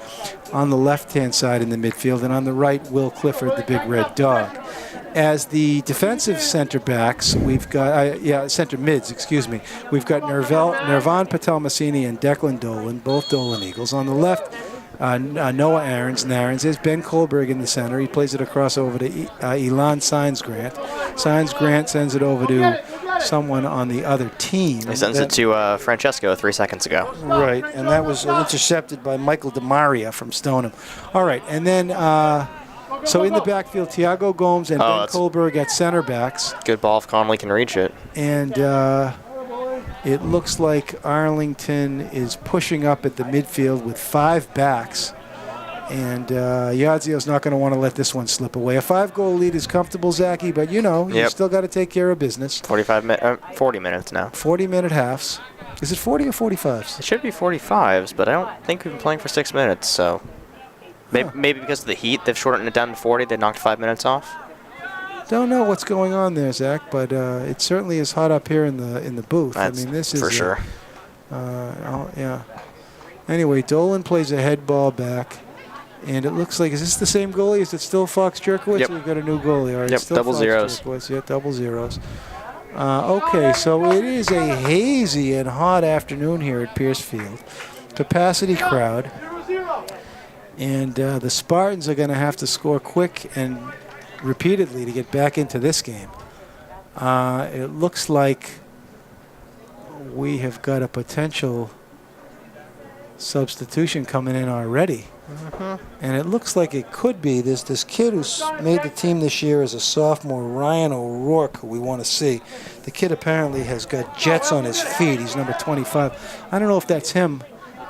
B: on the left-hand side in the midfield. And on the right, Will Clifford, the big red dog. As the defensive center backs, we've got, center mids, excuse me. We've got Nirvan Patel-Massini and Declan Dolan, both Dolan Eagles. On the left, Noah Narins. There's Ben Kohlberg in the center. He plays it across over to Elan Sines-Grant. Sines-Grant sends it over to someone on the other team.
C: He sends it to Francesco 3 seconds ago.
B: Right, and that was intercepted by Michael DeMaria from Stoneham. All right, and then so in the backfield, Thiago Gomes and Ben Kohlberg at center backs.
C: Good ball if Connolly can reach it.
B: And it looks like Arlington is pushing up at the midfield with 5 backs. And Yazio's not going to want to let this one slip away. A 5-goal lead is comfortable, Zachy, but you still got to take care of business.
C: 40 minutes now.
B: 40-minute halves. Is it 40 or 45s?
C: It should be 45s, but I don't think we've been playing for 6 minutes, so maybe because of the heat, they've shortened it down to 40. They knocked 5 minutes off.
B: Don't know what's going on there, Zach, but it certainly is hot up here in the booth.
C: That's
B: this is
C: for sure.
B: Anyway, Dolan plays a head ball back, and it looks like, is this the same goalie? Is it still Fox Jerkowitz?
C: Yep.
B: We've got a new goalie. All right,
C: Yep,
B: still
C: double
B: Fox
C: zeros.
B: Jerkowitz. Yeah, double zeros. Okay, so it is a hazy and hot afternoon here at Pierce Field. Capacity crowd. And the Spartans are going to have to score quick and repeatedly to get back into this game. It looks like we have got a potential substitution coming in already. And it looks like it could be this kid who's made the team this year as a sophomore, Ryan O'Rourke, who we want to see. The kid apparently has got jets on his feet. He's number 25. I don't know if that's him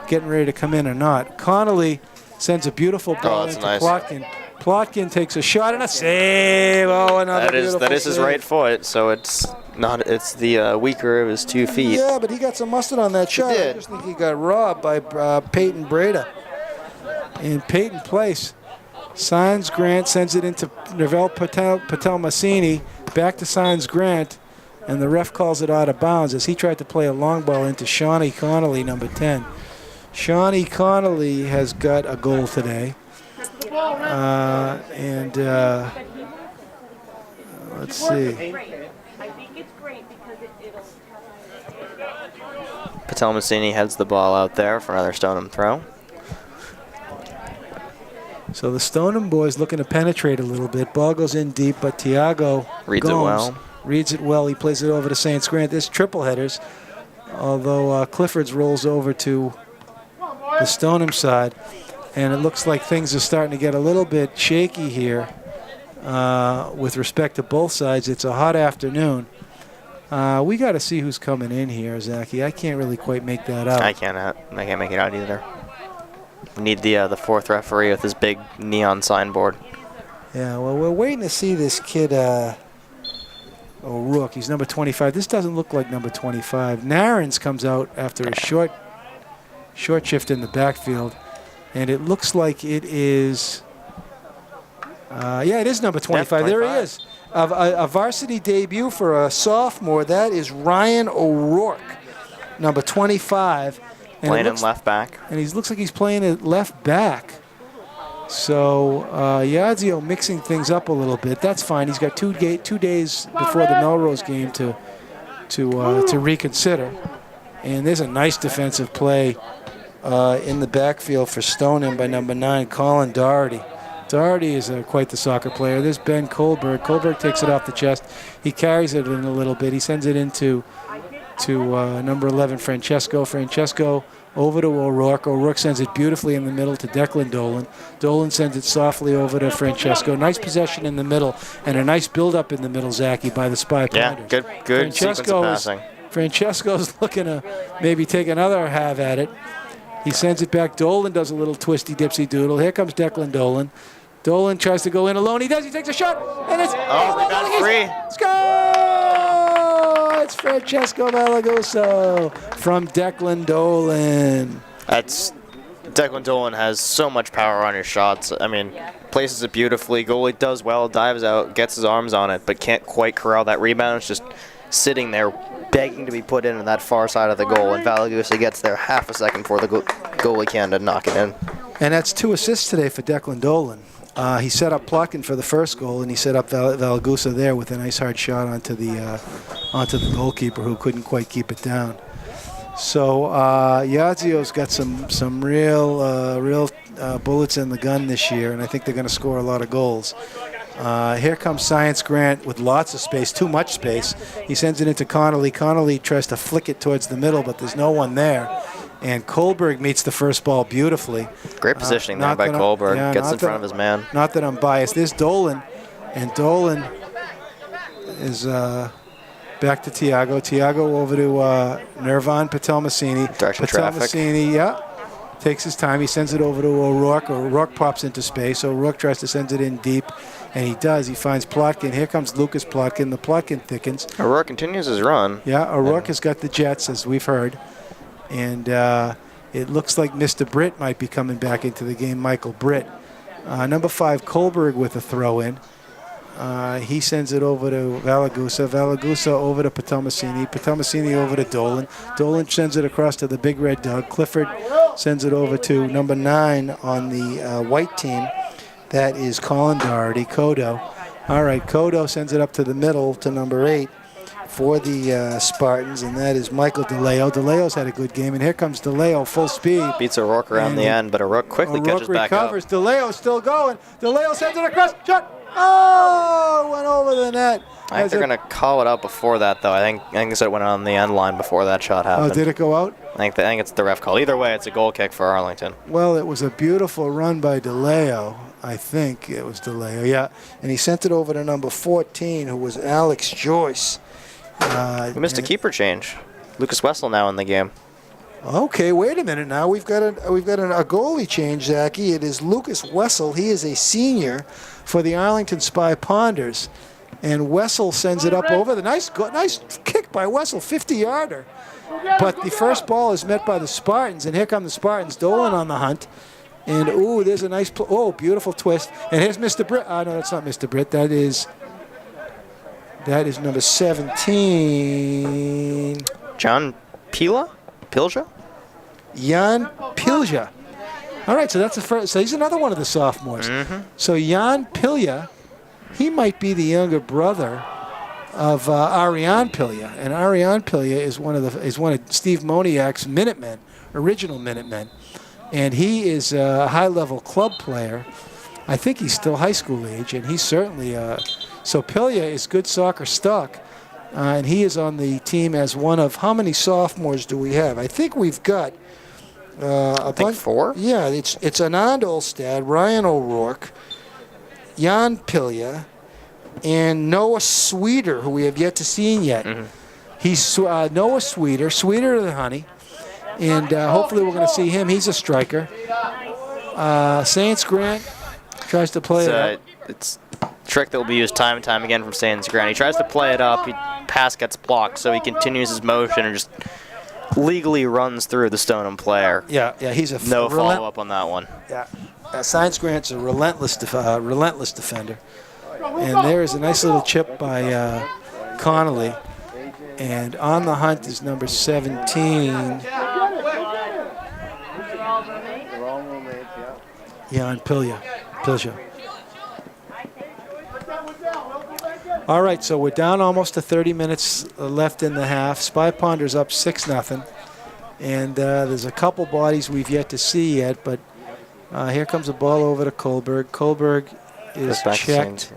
B: getting ready to come in or not. Connolly sends a beautiful ball into Plotkin. Plotkin takes a shot and a save. Oh, another beautiful
C: that is his
B: save.
C: right foot, so it's the weaker of his 2 feet.
B: Yeah, but he got some mustard on that shot. I just think he got robbed by Peyton Breda. In Peyton place, Sines-Grant sends it into Nirvan Patel-Massini, back to Sines-Grant, and the ref calls it out of bounds as he tried to play a long ball into Shawnee Connolly, number 10. Shawnee Connolly has got a goal today. Let's see.
C: Patel-Massini heads the ball out there for another Stoneham throw.
B: So the Stoneham boys looking to penetrate a little bit. Ball goes in deep, but Thiago reads it well. He plays it over to Saints Grant. There's triple headers, although Clifford's rolls over to the Stoneham side. And it looks like things are starting to get a little bit shaky here with respect to both sides. It's a hot afternoon. We got to see who's coming in here, Zachy. I can't really quite make that out.
C: I can't make it out either. We need the fourth referee with his big neon signboard.
B: Yeah, well, we're waiting to see this kid, O'Rourke. He's number 25. This doesn't look like number 25. Narins comes out after a short shift in the backfield. And it looks like it is, it is number 25.
C: Yep, 25.
B: There he is. A varsity debut for a sophomore. That is Ryan O'Rourke, number 25. And
C: playing in left back.
B: And he looks like he's playing at left back. So Yazio mixing things up a little bit. That's fine. He's got two days before the Melrose game to reconsider. And there's a nice defensive play in the backfield for Stoneham by number 9, Colin Doherty. Doherty is quite the soccer player. There's Ben Kohlberg. Kohlberg takes it off the chest. He carries it in a little bit. He sends it into number 11, Francesco. Francesco over to O'Rourke. O'Rourke sends it beautifully in the middle to Declan Dolan. Dolan sends it softly over to Francesco. Nice possession in the middle and a nice build-up in the middle, Zachy, by the Spy Ponders.
C: Yeah, good sequence of passing.
B: Francesco's looking to maybe take another have at it. He sends it back. Dolan does a little twisty dipsy doodle. Here comes Declan Dolan. Dolan tries to go in alone. He does. He takes a shot. And it's
C: free.
B: Score! It's Francesco Valaguso from Declan Dolan.
C: Declan Dolan has so much power on his shots. I mean, places it beautifully. Goalie does well, dives out, gets his arms on it, but can't quite corral that rebound. It's just sitting there begging to be put in on that far side of the goal, and Valagusa gets there half a second before the goalie can to knock it in.
B: And that's 2 assists today for Declan Dolan. He set up Plotkin for the first goal, and he set up Valagusa there with a nice hard shot onto the goalkeeper, who couldn't quite keep it down. So Yazio's got some real bullets in the gun this year, and I think they're going to score a lot of goals. Here comes Science Grant with lots of space, too much space. He sends it into Connolly. Connolly tries to flick it towards the middle, but there's no one there. And Kohlberg meets the first ball beautifully.
C: Great positioning there by Kohlberg. Gets in front of his man.
B: Not that I'm biased. There's Dolan, and Dolan is back to Tiago. Tiago over to Nirvan Patelmasini.
C: Direction traffic.
B: Patelmasini, yeah. Takes his time. He sends it over to O'Rourke. O'Rourke pops into space. O'Rourke tries to send it in deep, and he does. He finds Plotkin. Here comes Lucas Plotkin. The Plotkin thickens.
C: O'Rourke continues his run.
B: Yeah, O'Rourke has got the Jets, as we've heard. And it looks like Mr. Britt might be coming back into the game, Michael Britt. Number 5, Kohlberg with a throw-in. He sends it over to Valagusa. Valagusa over to Patelmasini. Patelmasini over to Dolan. Dolan sends it across to the Big Red Dog. Clifford sends it over to number 9 on the white team. That is Colin Doherty, Kodo. All right, Kodo sends it up to the middle to number 8 for the Spartans, and that is Michael DeLeo. DeLeo's had a good game, and here comes DeLeo full speed.
C: Beats O'Rourke around the end, but O'Rourke quickly catches back up.
B: O'Rourke recovers. DeLeo's still going. DeLeo sends it across. Shot. Oh, went over the net.
C: I think they're going to call it out before that, though. I think they said it went on the end line before that shot happened.
B: Oh, did it go out?
C: I think it's the ref call. Either way, it's a goal kick for Arlington.
B: Well, it was a beautiful run by DeLeo. I think it was DeLeo, yeah. And he sent it over to number 14, who was Alex Joyce.
C: We missed a keeper change. Lucas Wessel now in the game.
B: Okay, wait a minute now. We've got a goalie change, Zachy. It is Lucas Wessel. He is a senior for the Arlington Spy Ponders. And Wessel sends it up over. Nice kick by Wessel, 50-yarder. But the first ball is met by the Spartans, and here come the Spartans. Dolan on the hunt. And, ooh, there's a nice, beautiful twist. And here's Mr. Britt. No, that's not Mr. Britt. That is number 17.
C: John Pilja?
B: Jan Pilja. All right, so that's the first. So he's another one of the sophomores. So Jan Pilja, he might be the younger brother of Ariane Pilja, and Ariane Pilja is one of Steve Moniak's Minutemen, original Minutemen, and he is a high-level club player. I think he's still high school age, and he's certainly so Pilja is good soccer stock, and he is on the team as one of, how many sophomores do we have? I think we've got
C: I think 4?
B: Yeah, it's Anand Olstad, Ryan O'Rourke, Jan Pilja, and Noah Sweeter, who we have yet to see yet. He's Noah Sweeter of the Honey, and hopefully we're going to see him. He's a striker. Saints Grant tries to play it up.
C: It's a trick that will be used time and time again from Saints Grant. He tries to play it up. Pass gets blocked, so he continues his motion and just legally runs through the Stoneham player.
B: Yeah, he's a
C: no follow-up on that one.
B: Yeah, Science Grant's a relentless defender. And there is a nice little chip by Connolly. And on the hunt is number 17. Jan Pilja. All right, so we're down almost to 30 minutes left in the half. Spy Ponder's up 6-0. And there's a couple bodies we've yet to see yet, but Here comes the ball over to Kohlberg. Kohlberg is checked.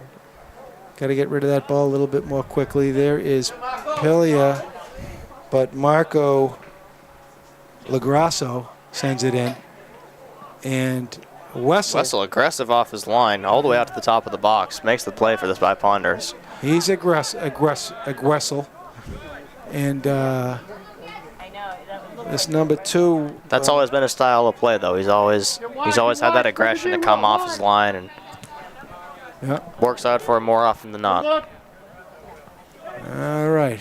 B: Got to get rid of that ball a little bit more quickly. There is Piglia, but Marco Lagrasso sends it in. And Wessel
C: aggressive off his line, all the way out to the top of the box. Makes the play for the Spy Ponders.
B: He's aggressive. And this number 2.
C: That's always been his style of play, though. He's always had that aggression to come off his line, and works out for him more often than not.
B: All right.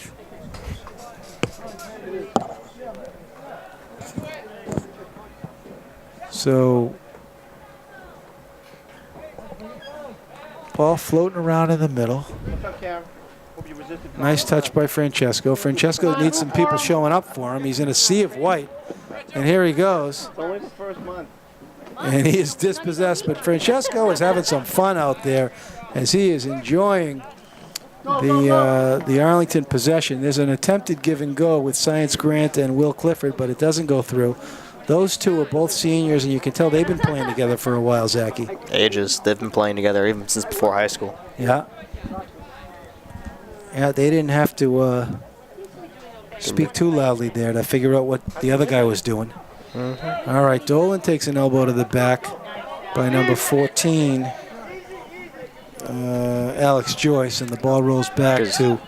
B: So, ball floating around in the middle. Nice touch by Francesco. Francesco needs some people showing up for him. He's in a sea of white. And here he goes.
F: It's only the first month.
B: And he is dispossessed. But Francesco is having some fun out there as he is enjoying the Arlington possession. There's an attempted give and go with Science Grant and Will Clifford, but it doesn't go through. Those two are both seniors, and you can tell they've been playing together for a while, Zachy.
C: Ages. They've been playing together even since before high school.
B: Yeah. Yeah, they didn't have to speak too loudly there to figure out what the other guy was doing. All right, Dolan takes an elbow to the back by number 14, Alex Joyce, and the ball rolls back to...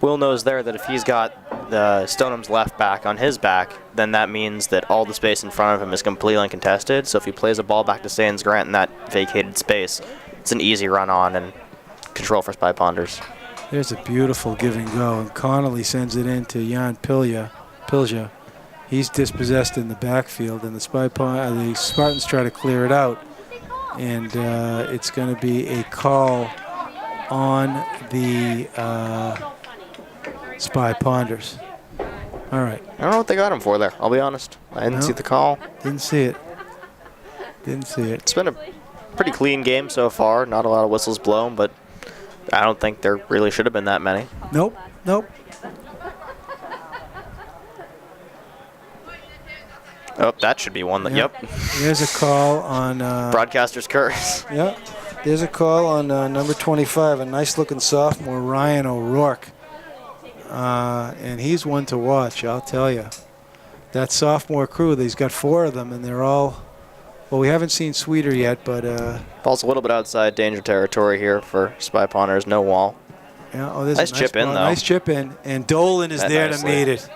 C: Will knows there that if he's got the Stoneham's left back on his back, then that means that all the space in front of him is completely uncontested. So if he plays a ball back to Sans Grant in that vacated space, it's an easy run on and control for Spy Ponders.
B: There's a beautiful give and go, and Connolly sends it in to Jan Piglia. He's dispossessed in the backfield, and the Spartans try to clear it out, and it's going to be a call on the Spy Ponders. All right.
C: I don't know what they got him for there, I'll be honest. I didn't see the call.
B: Didn't see it.
C: It's been a pretty clean game so far. Not a lot of whistles blown, but I don't think there really should have been that many.
B: Nope.
C: Oh, that should be one that, yep.
B: There's a call on...
C: Broadcaster's curse.
B: Yep. There's a call on number 25, a nice-looking sophomore, Ryan O'Rourke. And he's one to watch, I'll tell you. That sophomore crew, he's got 4 of them, and they're all... Well, we haven't seen Sweeter yet, but...
C: Ball's a little bit outside danger territory here for Spy Ponders, no wall.
B: Yeah, there's
C: nice chip in, though.
B: Nice chip in, and Dolan is there to meet it.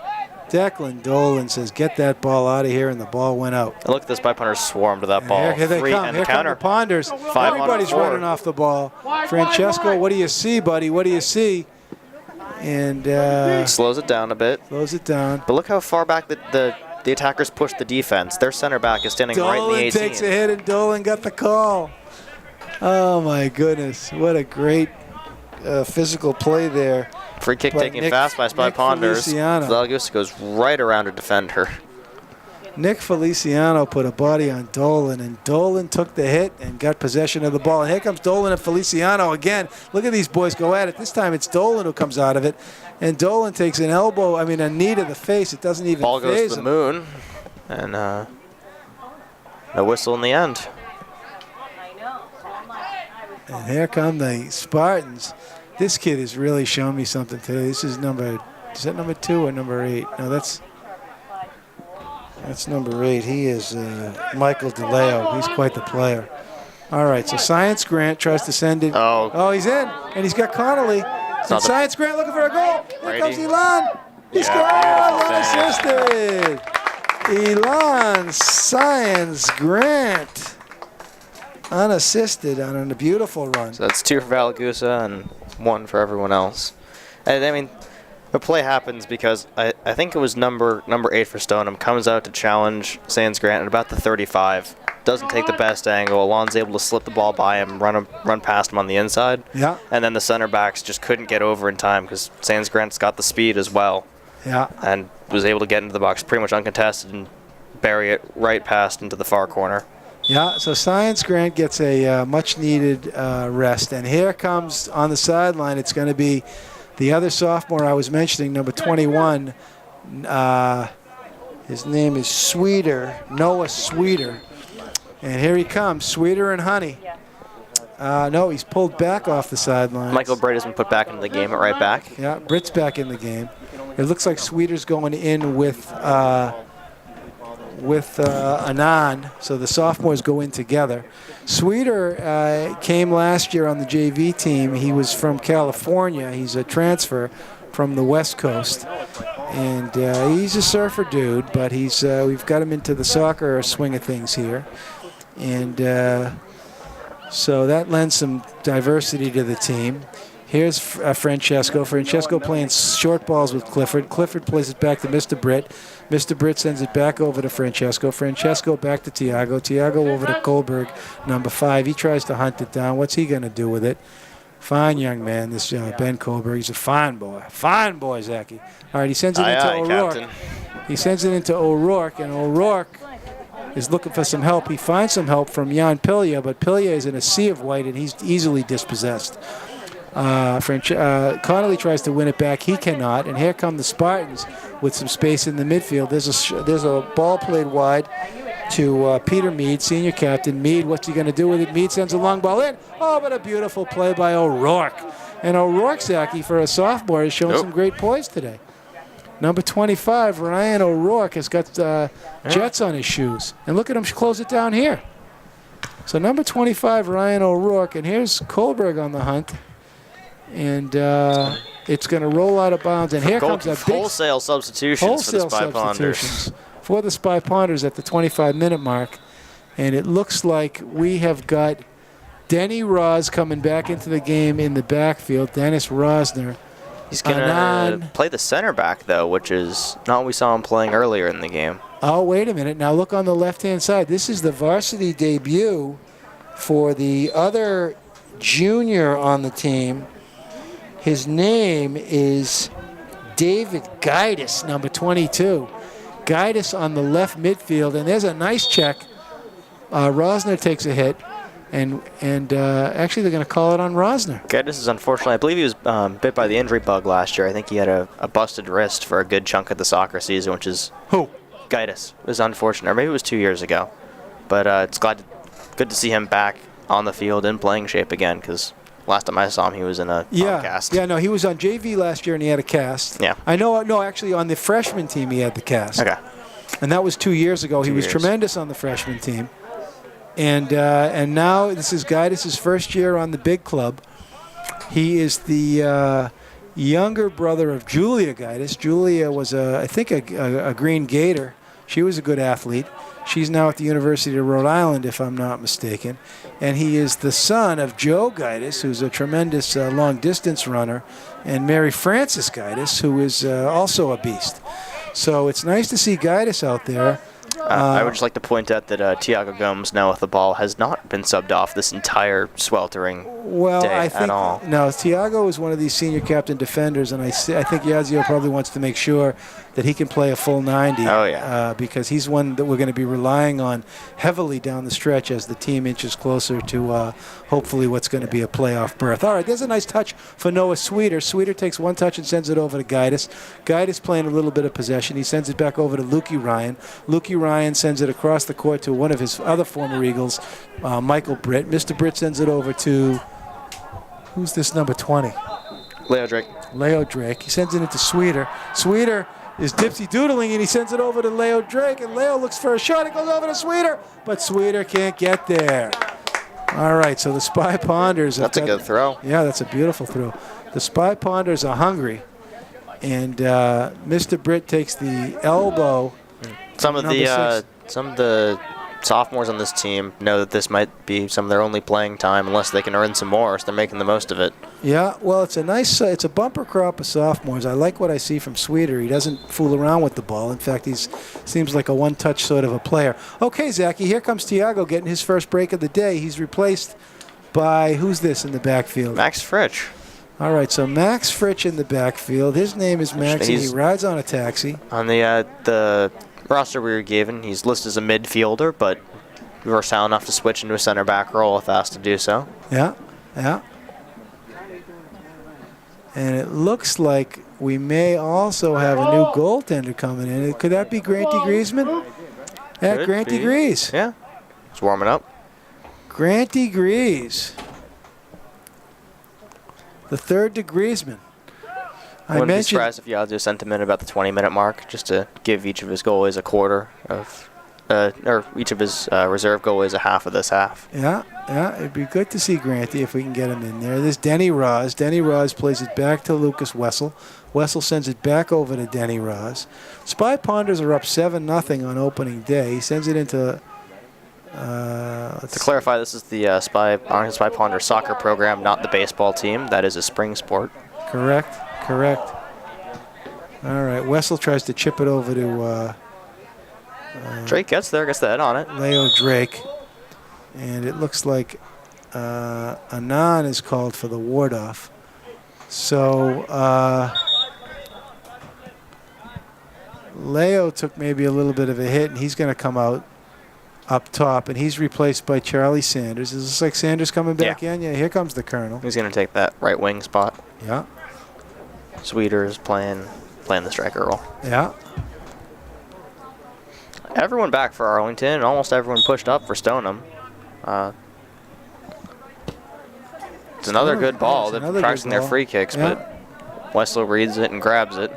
B: Declan Dolan says, get that ball out of here, and the ball went out.
C: And look at the Spy Ponders swarm to that ball.
B: Here they come. Here come the Ponders. Everybody's running off the ball. Francesco, what do you see, buddy? What do you see? And
C: slows it down a bit.
B: Slows it down.
C: But look how far back the attackers push the defense. Their center back is standing right in the 18.
B: Dolan takes a hit, and Dolan got the call. Oh, my goodness. What a great physical play there.
C: Free kick taking fast by Spy Ponders. Garrigus goes right around to defend her.
B: Nick Feliciano put a body on Dolan, and Dolan took the hit and got possession of the ball. And here comes Dolan and Feliciano again. Look at these boys go at it. This time it's Dolan who comes out of it. And Dolan takes an a knee to the face. It doesn't even
C: ball goes
B: phase
C: to the
B: him.
C: moon. And a whistle in the end.
B: And here come the Spartans. This kid has really shown me something today. This is number 2 or number 8? No, that's number 8. He is Michael DeLeo. He's quite the player. All right, so Science Grant tries to send it. Oh, he's in, and he's got Connolly. And Science Grant looking for a goal. Here comes Elon. He scores unassisted. Elon Science Grant unassisted on a beautiful run.
C: So that's 2 for Valagusa and 1 for everyone else. And I mean, the play happens because I think it was number 8 for Stoneham comes out to challenge Sans Grant at about the 35. Doesn't take the best angle. Alon's able to slip the ball by him, run past him on the inside.
B: Yeah.
C: And then the center backs just couldn't get over in time because Sans Grant's got the speed as well.
B: Yeah.
C: And was able to get into the box pretty much uncontested and bury it right past into the far corner.
B: Yeah, so Science Grant gets a much-needed rest. And here comes on the sideline, it's going to be the other sophomore I was mentioning, number 21. His name is Noah Sweeter. And here he comes, Sweeter and Honey. No, he's pulled back off the sidelines.
C: Michael Britt has been put back into the game at right back.
B: Yeah, Britt's back in the game. It looks like Sweeter's going in with Anand, so the sophomores go in together. Sweeter came last year on the JV team. He was from California. He's a transfer from the West Coast. And he's a surfer dude, but we've got him into the soccer swing of things here. And so that lends some diversity to the team. Here's Francesco. Francesco playing short balls with Clifford. Clifford plays it back to Mr. Britt. Mr. Britt sends it back over to Francesco. Francesco back to Tiago. Tiago over to Kohlberg, number 5. He tries to hunt it down. What's he going to do with it? Fine young man, this Ben Kohlberg. He's a fine boy. Fine boy, Zachy. All right, he sends it into O'Rourke.
C: Captain.
B: He sends it into O'Rourke, and O'Rourke is looking for some help. He finds some help from Jan Pilya, but Pilya is in a sea of white, and he's easily dispossessed. Connolly tries to win it back. He cannot, and here come the Spartans with some space in the midfield. There's a ball played wide to Peter Mead, senior captain. Mead, what's he going to do with it? Mead sends a long ball in. Oh, but a beautiful play by O'Rourke. And O'Rourke, Zachy, for a sophomore, has shown some great poise today. Number 25, Ryan O'Rourke, has got jets on his shoes. And look at him close it down here. So number 25, Ryan O'Rourke, and here's Kohlberg on the hunt. And it's going to roll out of bounds. And here comes a big
C: wholesale substitutions for the Spy Ponders.
B: For the Spy Ponders at the 25-minute mark. And it looks like we have got Denny Roz coming back into the game in the backfield. Dennis Rosner.
C: He's going to play the center back, though, which is not what we saw him playing earlier in the game.
B: Oh, wait a minute. Now look on the left-hand side. This is the varsity debut for the other junior on the team. His name is David Garrigus, number 22. Garrigus on the left midfield, and there's a nice check. Rosner takes a hit, and actually they're going to call it on Rosner.
C: Garrigus is unfortunately, I believe he was bit by the injury bug last year. I think he had a busted wrist for a good chunk of the soccer season, which is Garrigus. It was unfortunate, or maybe it was 2 years ago. But it's good to see him back on the field in playing shape again, because last time I saw him, he was in a cast.
B: Yeah, no, he was on JV last year, and he had a cast.
C: Yeah.
B: I know, no, actually, on the freshman team, he had the cast.
C: Okay.
B: And that was 2 years ago. He was tremendous on the freshman team. And now this is Garrigus' first year on the big club. He is the younger brother of Julia Garrigus. Julia was, I think, a Green Gator. She was a good athlete. She's now at the University of Rhode Island, if I'm not mistaken. And he is the son of Joe Garrigus, who's a tremendous long-distance runner, and Mary Frances Garrigus, who is also a beast. So it's nice to see Garrigus out there.
C: I would just like to point out that Tiago Gomes, now with the ball, has not been subbed off this entire sweltering day at all.
B: No, Tiago is one of these senior captain defenders, and I think Yazio probably wants to make sure that he can play a full 90.
C: Oh, yeah.
B: Because he's one that we're going to be relying on heavily down the stretch as the team inches closer to hopefully what's going to be a playoff berth. All right, there's a nice touch for Noah Sweeter. Sweeter takes one touch and sends it over to Garrigus. Garrigus playing a little bit of possession. He sends it back over to Lukey Ryan. Lukey Ryan sends it across the court to one of his other former Eagles, Michael Britt. Mr. Britt sends it over to, who's this number 20?
C: Leo Drake.
B: Leo Drake. He sends it into Sweeter. Sweeter is dipsy-doodling, and he sends it over to Leo Drake, and Leo looks for a shot. It goes over to Sweeter, but Sweeter can't get there. All right, so the Spy Ponders.
C: That's a good throw.
B: Yeah, that's a beautiful throw. The Spy Ponders are hungry, and Mr. Britt takes the elbow.
C: Some of the sophomores on this team know that this might be some of their only playing time unless they can earn some more, so they're making the most of it.
B: Yeah, well, it's a nice, it's a bumper crop of sophomores. I like what I see from Sweeter. He doesn't fool around with the ball. In fact, he seems like a one-touch sort of a player. Okay, Zachy, here comes Tiago getting his first break of the day. He's replaced by, who's this in the backfield?
C: Max Fritsch.
B: All right, so Max Fritsch in the backfield. His name is Max, and he rides on a taxi.
C: On the roster we were given, he's listed as a midfielder, but versatile enough to switch into a center back role if asked to do so.
B: Yeah, yeah. And it looks like we may also have a new goaltender coming in. Could that be Granty Griezmann? Yeah, Granty Grease.
C: Yeah. He's warming up.
B: Granty Grease, the third degreesman.
C: I wouldn't be surprised if Yazoo sent him in about the 20-minute mark, just to give each of his goalies a quarter of, or each of his reserve goalies a half of this half.
B: Yeah, it'd be good to see Granty if we can get him in there. There's Denny Ross. Denny Ross plays it back to Lucas Wessel. Wessel sends it back over to Denny Ross. Spy Ponders are up 7-0 on opening day. He sends it into...
C: to clarify, this is the Arlington Spy Ponder soccer program, not the baseball team. That is a spring sport.
B: Correct. All right, Wessel tries to chip it over to...
C: Drake gets there, gets the head on it.
B: Leo Drake. And it looks like Anand is called for the ward-off. So Leo took maybe a little bit of a hit, and he's going to come out up top, and he's replaced by Charlie Sanders. It looks like Sanders coming back in. Yeah, here comes the Colonel.
C: He's going to take that right wing spot.
B: Yeah.
C: Sweeter is playing the striker role.
B: Yeah.
C: Everyone back for Arlington, and almost everyone pushed up for Stoneham. It's another good ball. They're practicing their free kicks, but Wessel reads it and grabs it.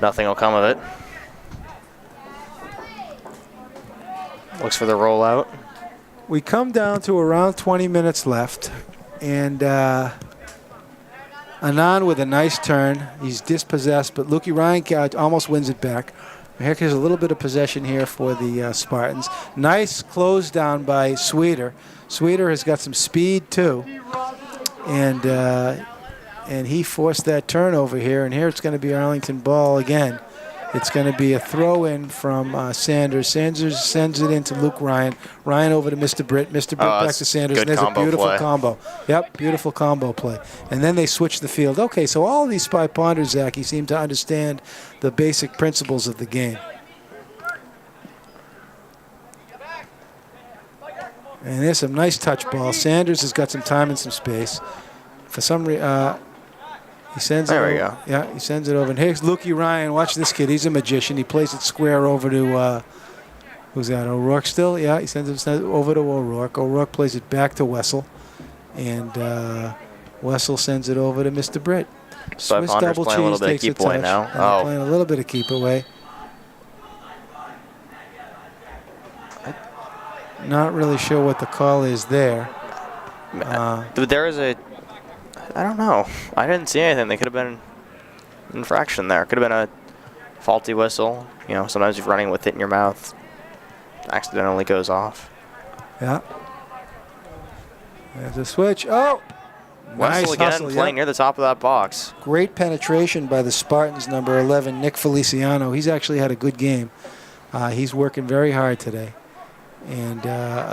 C: Nothing will come of it. Looks for the rollout.
B: We come down to around 20 minutes left, and Anand with a nice turn. He's dispossessed, but Lukey Ryan almost wins it back. Here's a little bit of possession here for the Spartans. Nice close down by Sweeter. Sweeter has got some speed too, and he forced that turnover here. And here it's going to be Arlington ball again. It's going to be a throw-in from Sanders. Sanders sends it into Luke Ryan. Ryan over to Mr. Britt. Mr. Britt back to Sanders. And there's a beautiful combo. Yep, beautiful combo play. And then they switch the field. Okay, so all of these Spy Ponders, Zach, you seem to understand the basic principles of the game. And there's some nice touch ball. Sanders has got some time and some space. For some reason... he sends it over. Yeah, he sends it over. And here's Lukey Ryan. Watch this kid. He's a magician. He plays it square over to, who's that, O'Rourke still? Yeah, he sends it over to O'Rourke. O'Rourke plays it back to Wessel. And Wessel sends it over to Mr. Britt. Swiss double cheese takes a touch. Now. Playing a little bit of keep away. Not really sure what the call is there.
C: There is a... I don't know. I didn't see anything. They could have been an infraction there. Could have been a faulty whistle. You know, sometimes you're running with it in your mouth, accidentally goes off.
B: Yeah. There's a switch. Oh!
C: Wessel
B: Nice
C: again
B: hustle,
C: playing near the top of that box.
B: Great penetration by the Spartans, number 11, Nick Feliciano. He's actually had a good game. He's working very hard today. And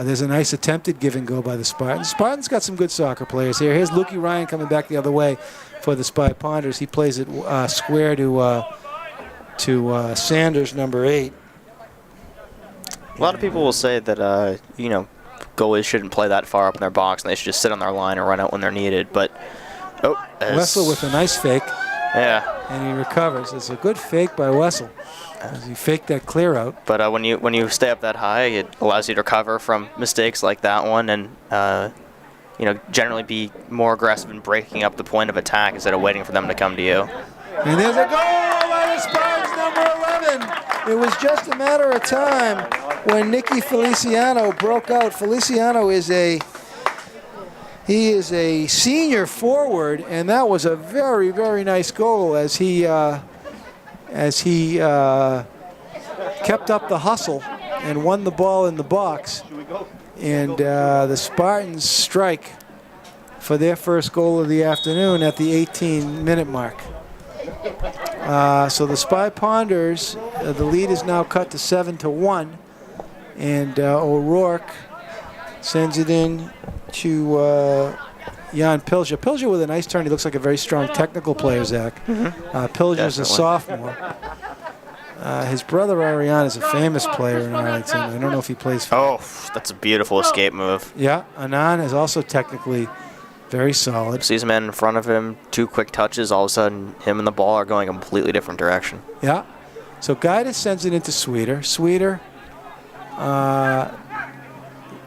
B: there's a nice attempted give and go by the Spartans. Spartans got some good soccer players here. Here's Lukey Ryan coming back the other way for the Spy Ponders. He plays it square to Sanders, number 8.
C: A lot of people will say that you know, goalies shouldn't play that far up in their box and they should just sit on their line and run out when they're needed. But
B: Wessel with a nice fake.
C: Yeah.
B: And he recovers. It's a good fake by Wessel. As he faked that clear out.
C: But when you stay up that high, it allows you to recover from mistakes like that one, and you know, generally be more aggressive in breaking up the point of attack instead of waiting for them to come to you.
B: And there's a goal by the Spartans, number 11. It was just a matter of time when Nicky Feliciano broke out. Feliciano is a senior forward, and that was a very, very nice goal as he kept up the hustle and won the ball in the box. And the Spartans strike for their first goal of the afternoon at the 18-minute mark. So the Spy Ponders, the lead is now cut to 7-1. And O'Rourke sends it in to Jan Pilger. Pilger with a nice turn. He looks like a very strong technical player, Zach. Pilger's a sophomore. His brother Ariane is a famous player in Arlington. I don't know if he plays for...
C: Oh, that's a beautiful escape move.
B: Yeah, Anand is also technically very solid.
C: Sees a man in front of him, 2 quick touches, all of a sudden him and the ball are going a completely different direction.
B: Yeah. So Garrigus sends it into Sweeter. Sweeter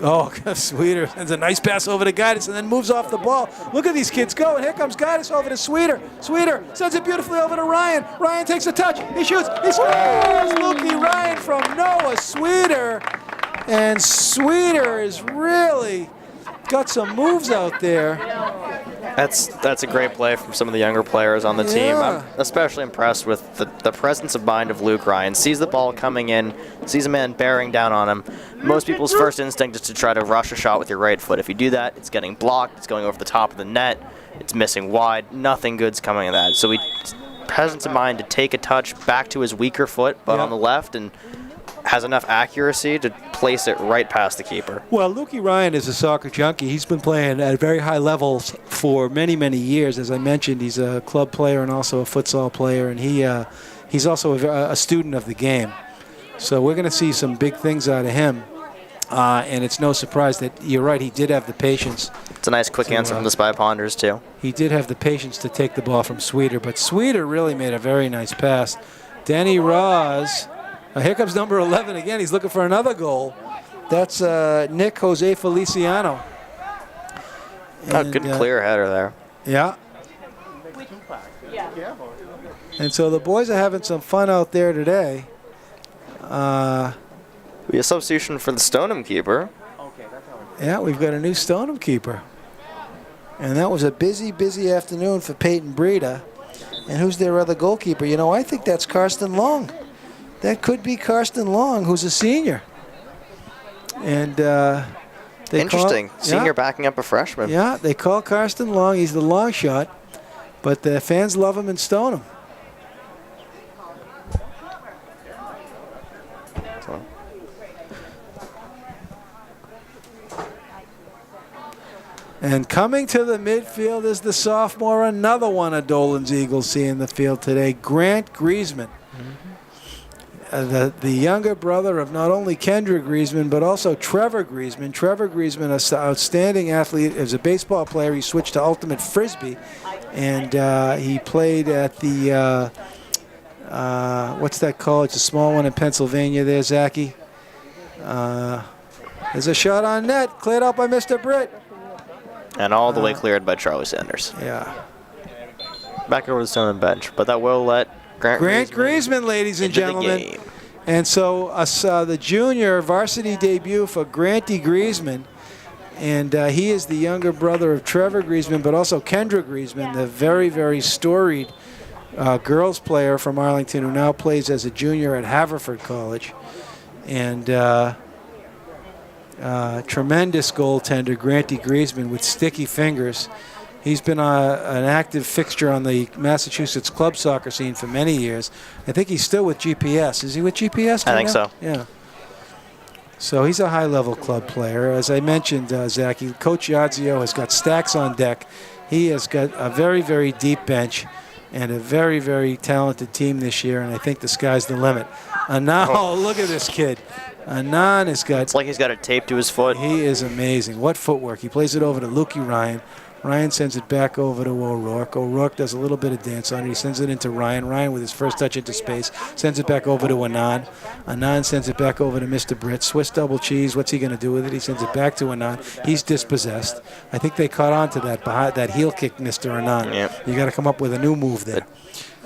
B: Oh, Sweeter sends a nice pass over to Garrigus and then moves off the ball. Look at these kids go, and here comes Garrigus over to Sweeter. Sweeter sends it beautifully over to Ryan. Ryan takes a touch. He shoots. He scores! Lukey Ryan from Noah Sweeter. And Sweeter is really got some moves out there.
C: That's a great play from some of the younger players on the team. I'm especially impressed with the presence of mind of Luke Ryan. Sees the ball coming in, sees a man bearing down on him. Most people's first instinct is to try to rush a shot with your right foot. If you do that, it's getting blocked, it's going over the top of the net, it's missing wide, nothing good's coming of that. So he presence of mind to take a touch back to his weaker foot, but on the left, and has enough accuracy to place it right past the keeper.
B: Well, Lukey Ryan is a soccer junkie. He's been playing at very high levels for many, many years. As I mentioned, he's a club player and also a futsal player, and he's also a student of the game. So we're going to see some big things out of him. And it's no surprise that you're right, he did have the patience.
C: It's a nice quick answer from the Spy Ponders, too.
B: He did have the patience to take the ball from Sweeter, but Sweeter really made a very nice pass. Danny Roz. Here comes number 11 again. He's looking for another goal. That's Nick Jose Feliciano.
C: And, good clear header there.
B: Yeah. And so the boys are having some fun out there today.
C: We have substitution for the Stoneham keeper.
B: Yeah, we've got a new Stoneham keeper. And that was a busy, busy afternoon for Peyton Breda. And who's their other goalkeeper? You know, I think that's Karsten Long. That could be Karsten Long, who's a senior. And
C: interesting. Senior backing up a freshman.
B: Yeah, they call Karsten Long. He's the long shot. But the fans love him in Stoneham. And coming to the midfield is the sophomore, another one of Dolan's Eagles see in the field today, Grant Griezmann. The younger brother of not only Kendra Griezmann, but also Trevor Griezmann. Trevor Griezmann, an outstanding athlete, as a baseball player. He switched to Ultimate Frisbee, and he played at the, what's that college, the small one in Pennsylvania there, Zachy? There's a shot on net, cleared out by Mr. Britt.
C: And all the way cleared by Charlie Sanders.
B: Yeah.
C: Back over the Stoneham bench, but that will let Grant
B: Griezmann, ladies and gentlemen. And so the junior varsity debut for Granty Griezmann. And he is the younger brother of Trevor Griezmann, but also Kendra Griezmann, the very, very storied girls player from Arlington who now plays as a junior at Haverford College. And tremendous goaltender, Granty Griezmann, with sticky fingers. He's been an active fixture on the Massachusetts club soccer scene for many years. I think he's still with GPS. Is he with GPS?
C: I think so.
B: Yeah. So he's a high-level club player. As I mentioned, Zachy, Coach Yadzio has got stacks on deck. He has got a very, very deep bench and a very, very talented team this year, and I think the sky's the limit. Now, look at this kid. Anand has got...
C: It's like he's got it taped to his foot.
B: He is amazing. What footwork. He plays it over to Lukey Ryan. Ryan sends it back over to O'Rourke. O'Rourke does a little bit of dance on it. He sends it into Ryan. Ryan, with his first touch into space, sends it back over to Anand. Anand sends it back over to Mr. Britt. Swiss double cheese. What's he going to do with it? He sends it back to Anand. He's dispossessed. I think they caught on to that behind that heel kick, Mr. Anand.
C: Yep.
B: You got to come up with a new move there.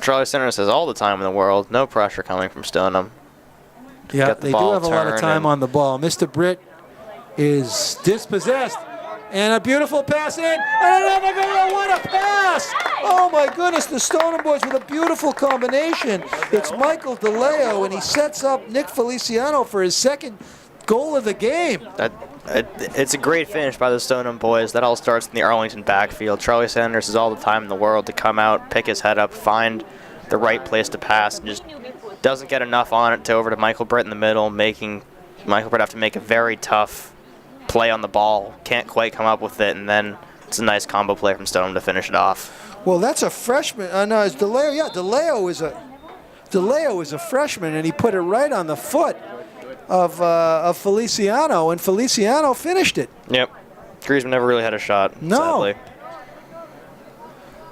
C: Charlie Sanders has all the time in the world. No pressure coming from Stoneham.
B: Yeah, they do have a lot of time on the ball. Mr. Britt is dispossessed. And a beautiful pass in. And another goal. What a pass. Oh, my goodness. The Stoneham boys with a beautiful combination. It's Michael DeLeo, and he sets up Nick Feliciano for his second goal of the game.
C: It's a great finish by the Stoneham boys. That all starts in the Arlington backfield. Charlie Sanders has all the time in the world to come out, pick his head up, find the right place to pass, and just doesn't get enough on it to over to Michael Britt in the middle, making Michael Britt have to make a very tough play on the ball. Can't quite come up with it, and then it's a nice combo play from Stoneham to finish it off.
B: Well, that's a freshman. No, it's DeLeo. Yeah, DeLeo is a freshman, and he put it right on the foot of Feliciano, and Feliciano finished it.
C: Yep. Griezmann never really had a shot, sadly.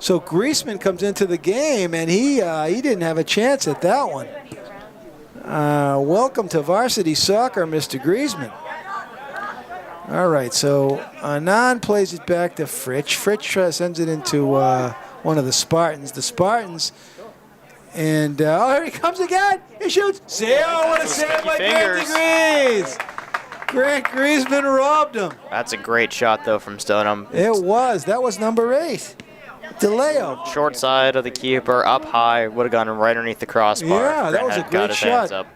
B: So Griezmann comes into the game, and he didn't have a chance at that one. Welcome to varsity soccer, Mr. Griezmann. All right, so Anand plays it back to Fritsch. Fritsch sends it into one of the Spartans. The Spartans, and here he comes again. He shoots. See, what a save by Grant Degrees. Grant Griezmann robbed him.
C: That's a great shot, though, from Stoneham.
B: It was. That was number 8. DeLeo.
C: Short side of the keeper, up high, would have gone right underneath the crossbar.
B: Yeah, that was a
C: got
B: great
C: his
B: shot.
C: hands up.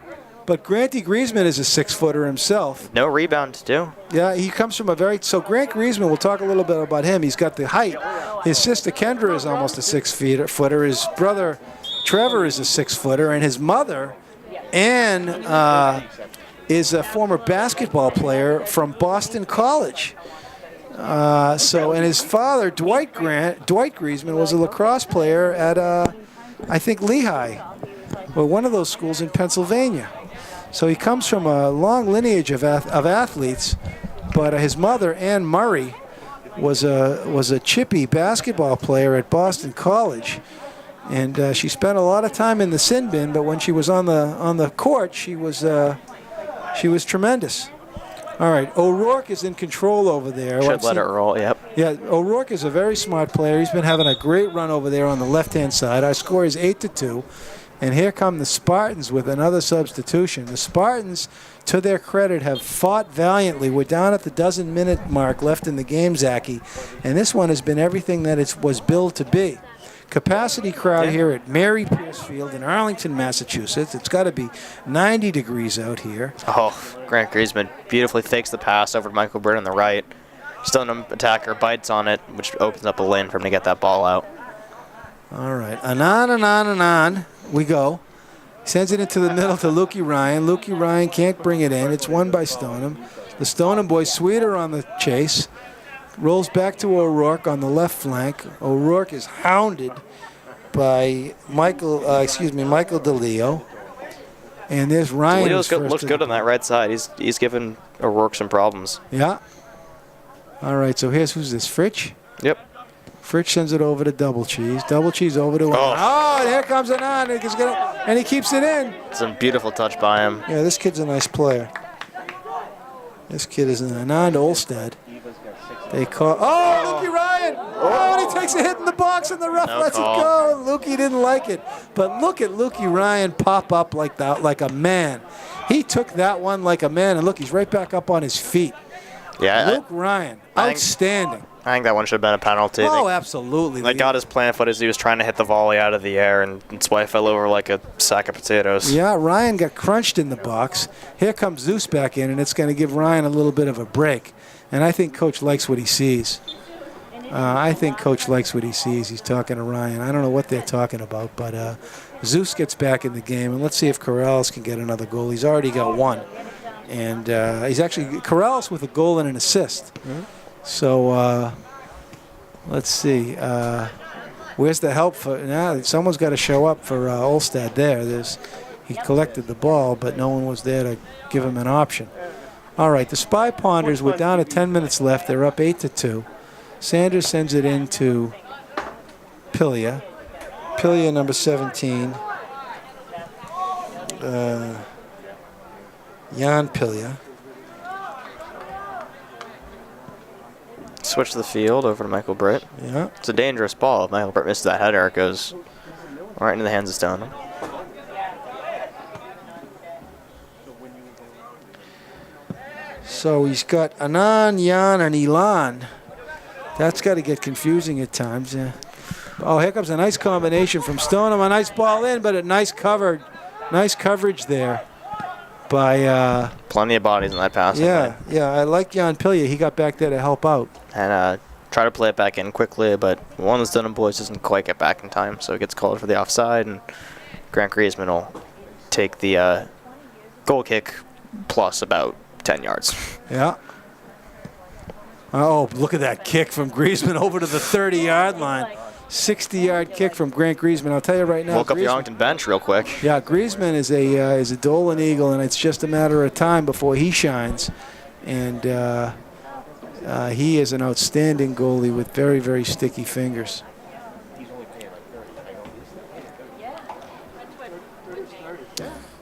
B: But Granty Griezmann is a 6-footer himself.
C: No rebound, too.
B: Yeah, he comes from a very... So Grant Griezmann, we'll talk a little bit about him. He's got the height. His sister Kendra is almost a 6-footer. His brother Trevor is a 6-footer. And his mother, Ann, is a former basketball player from Boston College. And his father, Dwight Griezmann, was a lacrosse player at, I think, Lehigh, or one of those schools in Pennsylvania. So he comes from a long lineage of athletes, but his mother, Ann Murray, was a chippy basketball player at Boston College, and she spent a lot of time in the sin bin. But when she was on the court, she was tremendous. All right, O'Rourke is in control over there.
C: Should let it roll. Yep.
B: Yeah, O'Rourke is a very smart player. He's been having a great run over there on the left-hand side. Our score is 8-2. And here come the Spartans with another substitution. The Spartans, to their credit, have fought valiantly. We're down at the dozen-minute mark left in the game, Zachy. And this one has been everything that it was billed to be. Capacity crowd here at Mary Pierce Field in Arlington, Massachusetts. It's got to be 90 degrees out here.
C: Oh, Grant Griezmann beautifully fakes the pass over to Michael Britt on the right. Stoneham attacker bites on it, which opens up a lane for him to get that ball out.
B: All right, Anand. We go. Sends it into the middle to Lukey Ryan. Lukey Ryan can't bring it in. It's won by Stoneham. The Stoneham boys sweeter on the chase. Rolls back to O'Rourke on the left flank. O'Rourke is hounded by Michael DeLeo. And there's Ryan.
C: DeLeo looks good on that right side. He's given O'Rourke some problems.
B: Yeah. All right, so who's this, Fritsch?
C: Yep.
B: Fritsch sends it over to Double Cheese. Double Cheese over to and here comes Anand, and he keeps it in.
C: It's a beautiful touch by him.
B: Yeah, this kid's a nice player. This kid is an Anand Olstad. They call. Lukey Ryan! And he takes a hit in the box, and the ref lets it go. And Lukey didn't like it, but look at Lukey Ryan pop up like a man. He took that one like a man, and look, he's right back up on his feet.
C: Yeah,
B: Luke Ryan, outstanding.
C: I think that one should have been a penalty.
B: Oh, absolutely.
C: They got his plant foot as he was trying to hit the volley out of the air, and that's why he fell over like a sack of potatoes.
B: Yeah, Ryan got crunched in the box. Here comes Zeus back in, and it's going to give Ryan a little bit of a break. And I think Coach likes what he sees. He's talking to Ryan. I don't know what they're talking about, but Zeus gets back in the game, and let's see if Corrales can get another goal. He's already got one. And he's actually Corrales with a goal and an assist. Mm-hmm. So let's see. Where's the help for now? Someone's got to show up for Olstad there. He collected the ball, but no one was there to give him an option. All right, the Spy Ponders, we're down to 10 minutes left. They're up 8-2. Sanders sends it into Pilia. Pilia, number 17. Jan Pilia.
C: Switch the field over to Michael Britt.
B: Yeah.
C: It's a dangerous ball. If Michael Britt misses that header, it goes right into the hands of Stoneham.
B: So he's got Anand, Jan, and Elan. That's got to get confusing at times. Yeah. Oh, here comes a nice combination from Stoneham. A nice ball in, but a nice coverage there by...
C: Plenty of bodies in that pass.
B: Yeah, I like Jan Pilia. He got back there to help out.
C: And try to play it back in quickly, but one of the Stoneham boys doesn't quite get back in time, so it gets called for the offside, and Grant Griezmann will take the goal kick plus about 10 yards.
B: Yeah. Oh, look at that kick from Griezmann over to the 30-yard line. 60-yard kick from Grant Griezmann. I'll tell you right now.
C: Woke up the Arlington bench real quick.
B: Yeah, Griezmann is a Dolan Eagle, and it's just a matter of time before he shines. And he is an outstanding goalie with very, very sticky fingers.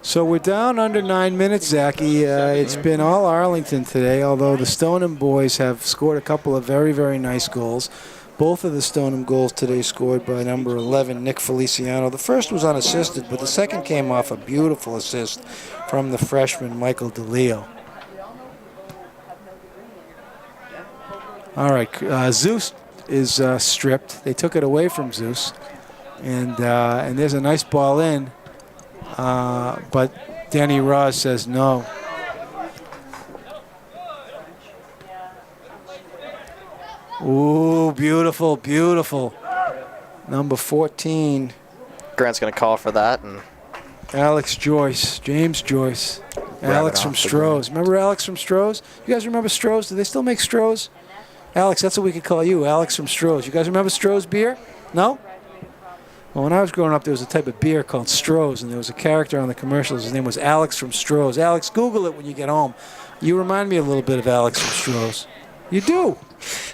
B: So we're down under 9 minutes, Zachy. It's been all Arlington today, although the Stoneham boys have scored a couple of very, very nice goals. Both of the Stoneham goals today scored by number 11, Nick Feliciano. The first was unassisted, but the second came off a beautiful assist from the freshman, Michael DeLeo. All right, Zeus is stripped. They took it away from Zeus, and there's a nice ball in. But Danny Ross says no. Ooh, beautiful, beautiful. Number 14.
C: Grant's going to call for that. And
B: Alex Joyce, James Joyce. Alex from Stroh's. Remember Alex from Stroh's? You guys remember Stroh's? Do they still make Stroh's? Alex, that's what we could call you, Alex from Stroh's. You guys remember Stroh's beer? No? Well, when I was growing up, there was a type of beer called Stroh's, and there was a character on the commercials. His name was Alex from Stroh's. Alex, Google it when you get home. You remind me a little bit of Alex from Stroh's. You do.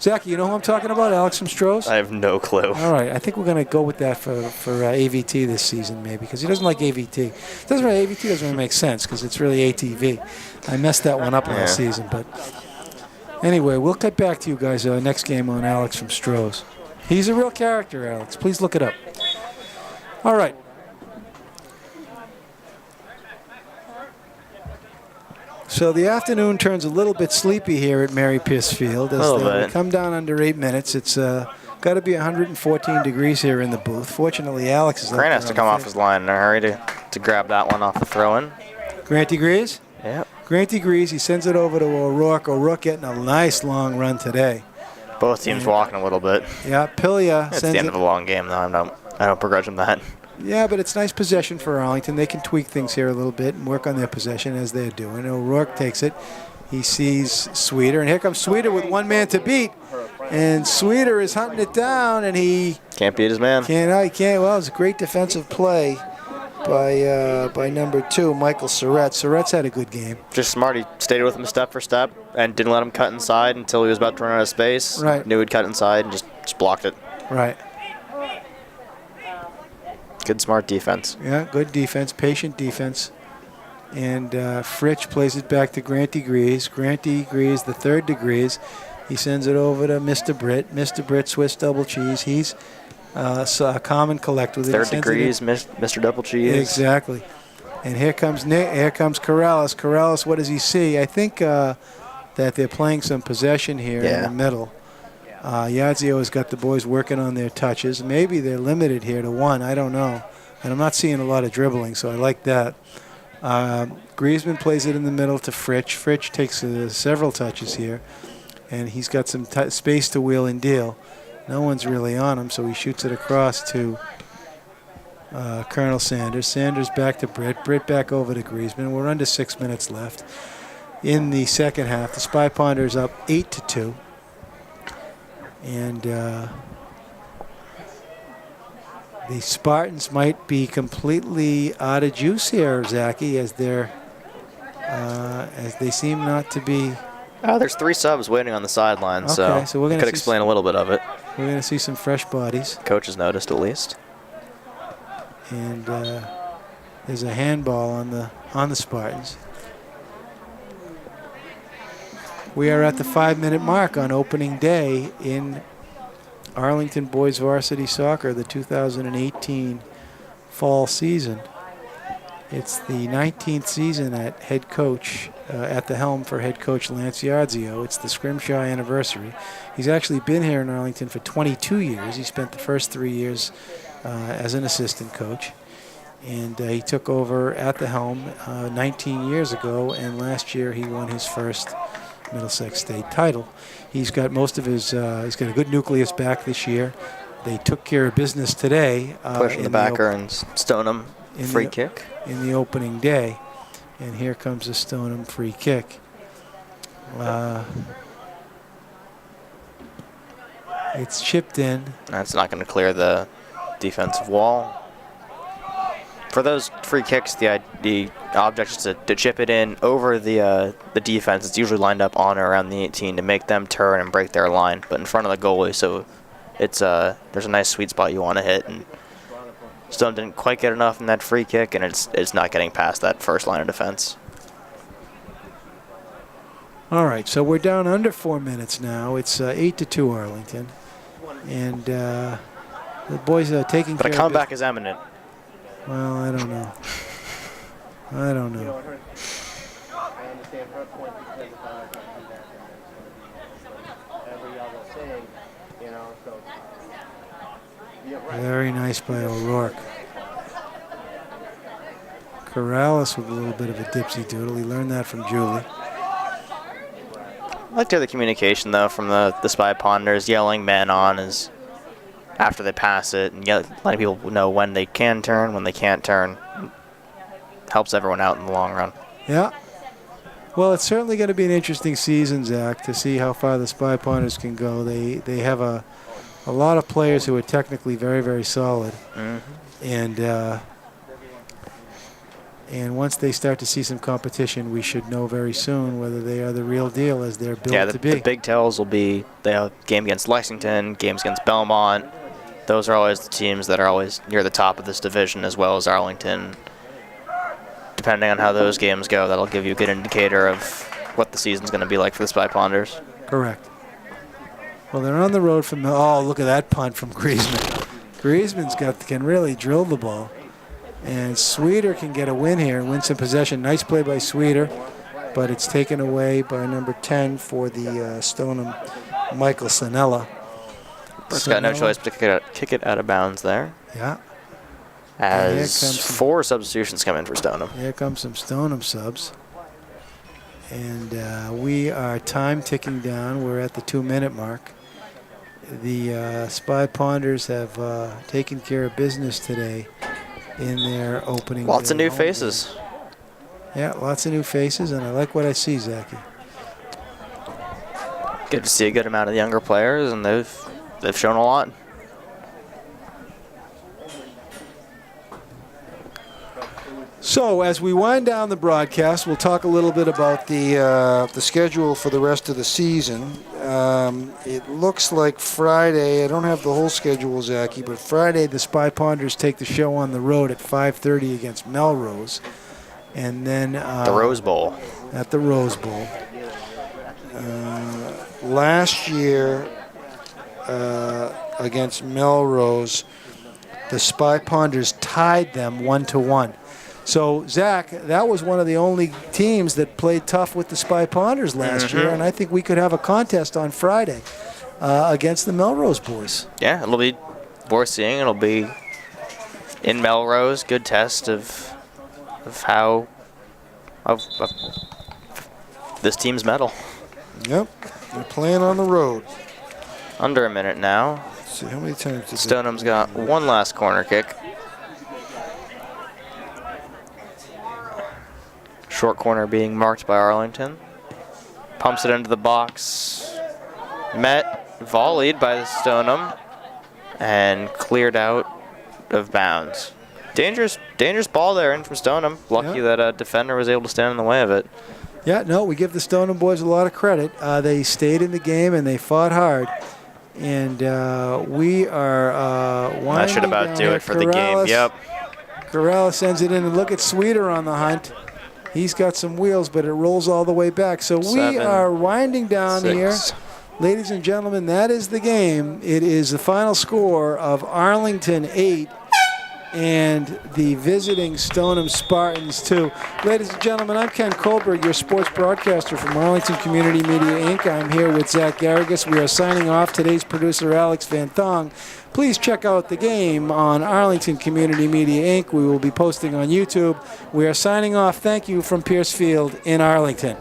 B: Zach, you know who I'm talking about, Alex from Stroh's?
C: I have no clue.
B: All right, I think we're going to go with that for AVT this season, maybe, because he doesn't like AVT. AVT doesn't really make sense because it's really ATV. I messed that one up last season, but anyway, we'll get back to you guys next game on Alex from Stroh's. He's a real character, Alex. Please look it up. All right. So the afternoon turns a little bit sleepy here at Mary Pierce Field. As we come down under 8 minutes. It's got to be 114 degrees here in the booth. Fortunately, Alex is
C: Grant has to come off his line in a hurry to grab that one off the throw-in.
B: Granty Grease?
C: Yep.
B: Granty Grease, he sends it over to O'Rourke. O'Rourke getting a nice long run today.
C: Both teams walking a little bit.
B: Yeah, Pilia
C: It's the end of a long game, though. I don't begrudge him that.
B: Yeah, but it's nice possession for Arlington. They can tweak things here a little bit and work on their possession as they're doing. O'Rourke takes it. He sees Sweeter, and here comes Sweeter with one man to beat. And Sweeter is hunting it down, and he
C: can't beat his man.
B: He can't. Well, it's a great defensive play by number 2, Michael Surratt. Surratt's had a good game.
C: Just smart. He stayed with him step for step and didn't let him cut inside until he was about to run out of space.
B: Right.
C: Knew he'd cut inside and just blocked it.
B: Right.
C: Good, smart defense.
B: Yeah, good defense, patient defense. And Fritsch plays it back to Granty Grease. Granty Grease, the third degrees. He sends it over to Mr. Britt. Mr. Britt, Swiss double cheese. He's calm and collect with it.
C: Third degrees, Mr. Double Cheese.
B: Exactly. And here comes Corrales. Corrales, what does he see? I think that they're playing some possession here in the middle. Yadzio has got the boys working on their touches. Maybe they're limited here to 1. I don't know. And I'm not seeing a lot of dribbling, so I like that. Griezmann plays it in the middle to Fritsch. Fritsch takes several touches here, and he's got some space to wheel and deal. No one's really on him, so he shoots it across to Colonel Sanders. Sanders back to Britt. Britt back over to Griezmann. We're under 6 minutes left in the second half. The Spy Ponder's up 8-2. And the Spartans might be completely out of juice here, Zachy, as they seem not to be.
C: There's 3 subs waiting on the sideline, so
B: we're gonna
C: could explain a little bit of it.
B: We're going to see some fresh bodies.
C: Coach has noticed, at least.
B: And there's a handball on the Spartans. We are at the 5-minute mark on opening day in Arlington Boys Varsity Soccer, the 2018 fall season. It's the 19th season at head coach, at the helm for head coach Lance Yadzio. It's the Scrimshaw anniversary. He's actually been here in Arlington for 22 years. He spent the first 3 years as an assistant coach. And he took over at the helm 19 years ago, and last year he won his first Middlesex State title. He's got most of his, he's got a good nucleus back this year. They took care of business today.
C: Pushing the backer and Stoneham free kick.
B: In the opening day. And here comes a Stoneham free kick. It's chipped in.
C: That's not going to clear the defensive wall. For those free kicks, the object is to chip it in over the defense. It's usually lined up on or around the 18 to make them turn and break their line, but in front of the goalie. So it's there's a nice sweet spot you want to hit, and Stoneham didn't quite get enough in that free kick, and it's not getting past that first line of defense.
B: All right, so we're down under 4 minutes now. It's 8-2 Arlington. And the boys are taking
C: But
B: care
C: a comeback is imminent.
B: Well, I don't know. I don't know.
F: I understand her point because of every other thing, you know, so you're right.
B: Very nice by O'Rourke. Corrales with a little bit of a dipsy doodle. He learned that from Julie.
C: I like to hear the communication, though, from the Spy Ponders, yelling men on as after they pass it, and letting people know when they can turn, when they can't turn. Helps everyone out in the long run.
B: Yeah. Well, it's certainly going to be an interesting season, Zach, to see how far the Spy Ponders can go. They have a lot of players who are technically very, very solid. Mm-hmm. And once they start to see some competition, we should know very soon whether they are the real deal as they're built to be.
C: Yeah, the big tells will be they have a game against Lexington, games against Belmont. Those are always the teams that are always near the top of this division, as well as Arlington. Depending on how those games go, that'll give you a good indicator of what the season's going to be like for the Spy Ponders.
B: Correct. Well, they're on the road from look at that punt from Griezmann. Griezmann's can really drill the ball. And Sweeter can get a win here and win some possession. Nice play by Sweeter, but it's taken away by number 10 for the Stoneham, Michael Sanella.
C: He's got no choice but to kick it out of bounds there.
B: Yeah.
C: As 4 substitutions come in for Stoneham.
B: Here comes some Stoneham subs. And we are time ticking down. We're at the 2-minute mark. The Spy Ponders have taken care of business today in their opening.
C: Lots of new faces.
B: Yeah, lots of new faces, and I like what I see, Zachy.
C: Good to see a good amount of younger players, and they've shown a lot.
B: So as we wind down the broadcast, we'll talk a little bit about the schedule for the rest of the season. It looks like Friday, I don't have the whole schedule, Zachy, but Friday the Spy Ponders take the show on the road at 5:30 against Melrose. And then
C: the Rose Bowl.
B: At the Rose Bowl. Last year against Melrose, the Spy Ponders tied them 1-1. So, Zach, that was one of the only teams that played tough with the Spy Ponders last year, and I think we could have a contest on Friday against the Melrose boys.
C: Yeah, it'll be worth seeing. It'll be in Melrose. Good test of how this team's mettle.
B: Yep, they're playing on the road.
C: Under a minute now.
B: Let's see, how many times did
C: Stoneham's got one last corner kick. Short corner being marked by Arlington. Pumps it into the box. Met, volleyed by the Stoneham, and cleared out of bounds. Dangerous ball there in from Stoneham. Lucky that a defender was able to stand in the way of it.
B: Yeah, no, we give the Stoneham boys a lot of credit. They stayed in the game and they fought hard. And we are winding
C: that should about do it for the game. Yep.
B: Corrales sends it in, and look at Sweeter on the hunt. He's got some wheels, but it rolls all the way back. So we are winding down here. Ladies and gentlemen, that is the game. It is the final score of Arlington 8 and the visiting Stoneham Spartans 2. Ladies and gentlemen, I'm Ken Kohlberg, your sports broadcaster from Arlington Community Media, Inc. I'm here with Zach Garrigus. We are signing off. Today's producer, Alex Van Thong. Please check out the game on Arlington Community Media, Inc. We will be posting on YouTube. We are signing off. Thank you from Pierce Field in Arlington.